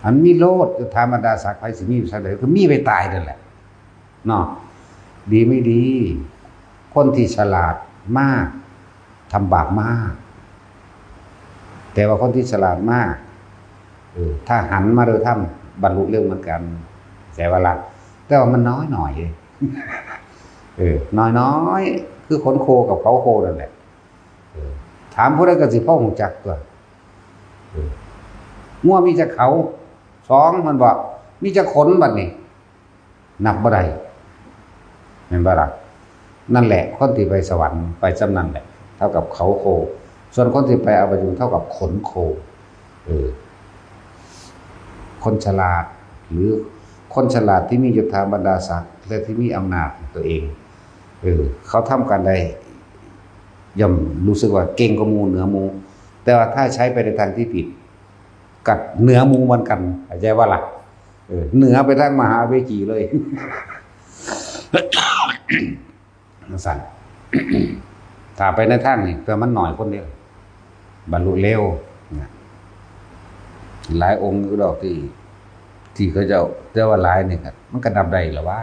อันมีโลดธรรมดาสักไผสิมีสักใดคือมีไปตายนั่นแหละเนาะดีไม่ดีคนที่ฉลาดมากทำบาปมากแต่ว่าคนที่ฉลาดมากถ้าหันมาโดยทำบรรลุเร็วเหมือนกันแต่ว่าละแต่ว่ามันน้อยหน่อยน้อยคือคนโคกับเขาโคนั่นแหละถามผู้ใดก็สิพ่อหูจักตัวมั่วมีจะเขาสองมันบอกมีจะขนบัดนี้นับบ่ได้เห็นบ่ล่ะนั่นแหละคนที่ไปสวรรค์ไปจำนั่นแหละเท่ากับเขาโคส่วนคนที่ไปอบายภูมิเท่ากับขนโคคนฉลาดหรือคนฉลาดที่มียศถาบรรดาศักดิ์และที่มีอำนาจตัวเองเขาทำกันได้ย่อมรู้สึกว่าเก่งกว่าหมู่เหนือหมู่แต่ว่าถ้าใช้ไปในทางที่ผิดกัดเหนือหมู่เหมือนกันเข้าใจว่าล่ะเหนือไปทางมหาเวจีเลยสั่นถ้าไปในทางนี่แต่มันหน่อยคนเดียวบรรลุเร็วหลายองค์อยู่ดอกที่เขาจะเรียกว่าหลายนี่ครับมันก็นับได้หรอว่า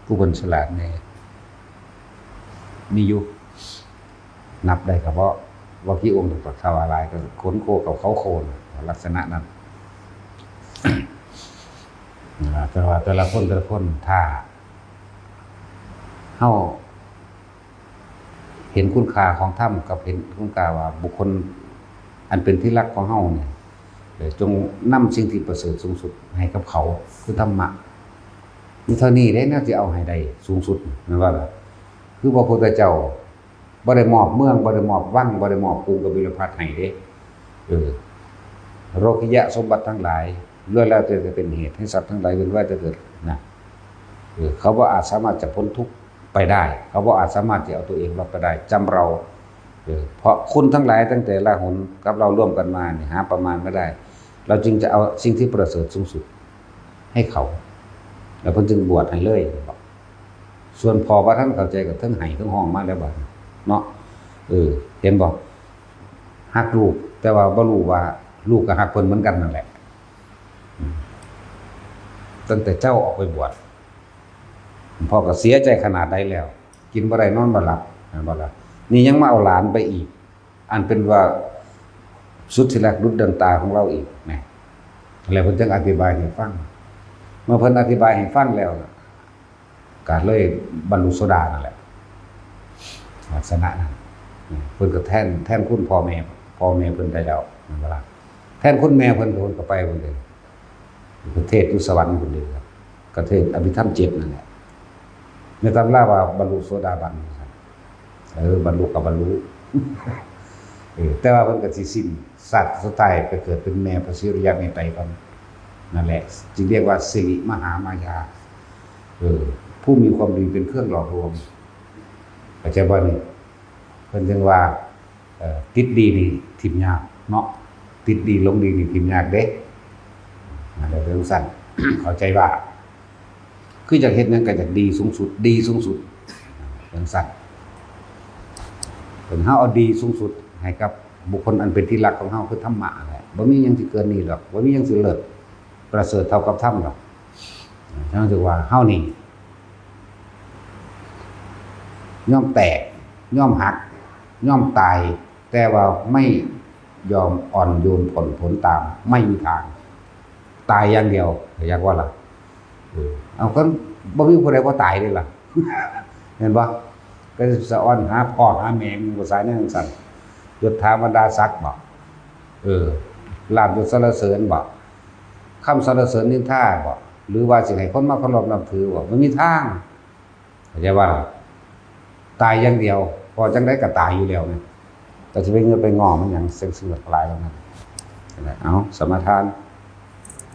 ผู้คนฉลาดเนี่ยมีอยู่นับได้ก็เพราะว่ากี่องค์ถูกทวารายก็ขนโคกับเขาโคนลักษณะนั้นแต่ว่าแต่ละคนถ้าเฮาเห็นคุณค่าของธรรมกับเห็นคุณค่าว่าบุคคลอันเป็นที่รักของเฮาเนี่ยจงนำสิ่งที่ประเสริฐสูงสุดให้กับเขาคือธรรมะมีเท่านี้ได้น่าจะเอาให้ได้สูงสุดนั่นว่าล่ะคือพระพุทธเจ้าบ่ได้มอบเมืองบ่ได้มอบวังบ่ได้มอบกรุงกบิลพัสให้เด้โลกิยะสมบัติทั้งหลายล้วนแล้วแต่จะเป็นเหตุให้สัตว์ทั้งหลายเวียนว่ายตายเกิดนะเขาบ่อาจสามารถจะพ้นทุกข์ไปได้เขาบ่อาจสามารถจะเอาตัวเองรอดไปได้จำเราเพราะคุณทั้งหลายตั้งแต่ละหนกับเราร่วมกันมาเนี่ยหาประมาณไม่ได้เราจึงจะเอาสิ่งที่ประเสริฐสูงสุดให้เขาแล้วเพิ่นจึงบวชให้เลยส่วนพอว่าท่านเข้าใจกับทั้งไห้ทั้งห้องมาแล้วบัดเนาะเห็นบ่ฮักลูกแต่ว่าบ่รู้ว่าลูกก็ฮักเพิ่นเหมือนกันนั่นแหละตั้งแต่เจ้าออกไปบวชพ่อก็เสียใจขนาดใดแล้วกินบ่ได้นอนบ่หลับบ่ล่ะนี่ยังมาเอาหลานไปอีกอันเป็นว่าสุดที่รักดุจดังตาของเราอีกนะแล้วเพิ่นจึงอธิบายให้ฟังเมื่อเพิ่นอธิบายให้ฟังแล้วก็เลยบรรลุโสดานั่นแหละลักษณะนั้นเพิ่นก็แทนคุณพ่อแม่เพิ่นได้แล้วนั่นบ่ล่ะแทนคุณแม่เพิ่นก็ไปเพิ่นเลยประเทศอยู่สวรรค์เพิ่นเลยครับประเทศอภิธรรม7นั่นแหละในตำราว่าบรรลุโสดาบันบรรลุกับบรรลุแต่ว่าเพิ่นก็สิสิ้นสัตว์สุดท้ายไปเกิดเป็นแม่พระศิริยะเมตไตรก่อนนั่นแหละจึงเรียกว่าสิริมหามายาผู้มีความดีเป็นเครื่องหล่อรวมเข้าใจบ่นี่เพิ่นจึงว่าติดดีนี่ทิ่มยากเนาะ ติดดีลงดีนี่พิมพ์ยากเด้เดี๋ยวเรื่องสั้น เข้าใจว่า คืออยากเฮ็ดหยังก็อยากดีสูงสุดเรื่องสั้นเป็นเฮาเอาดีสูงสุดให้กับบุคคลอันเป็นที่รักของเฮาคือธรรมะแหละบ่มีหยังสิเกินนี้หรอกบ่มีหยังสิเลิศประเสริฐเท่ากับธรรมหรอกฉะนั้นถือว่าเฮานี่ย่อมแตกย่อมหักย่อมตายแต่ว่าไม่ยอมอ่อนโยนผลตามไม่มีทางตายอย่างเดียวอยากว่าล่ะเอาก็บ่มีผู้ใดบ่ตายเลยล่ะ เห็นบ่ก็สะอ้อนหาพ่อหาแม่มึงบ่สายแนวสั่นยศถาบรรดาศักดิ์บ่ลาภยศสรรเสริญบ่คำสรรเสริญนินทาบ่หรือว่าสิให้คนมาเคารพนับถือบ่มันมีทางเข้าใจว่าตายอย่างเดียวพอจังได๋ก็ตายอยู่แล้วนะแต่สิไปเงินไปงอมันหยังเสื่อมหลายแล้วนั่นเอาสมาทาน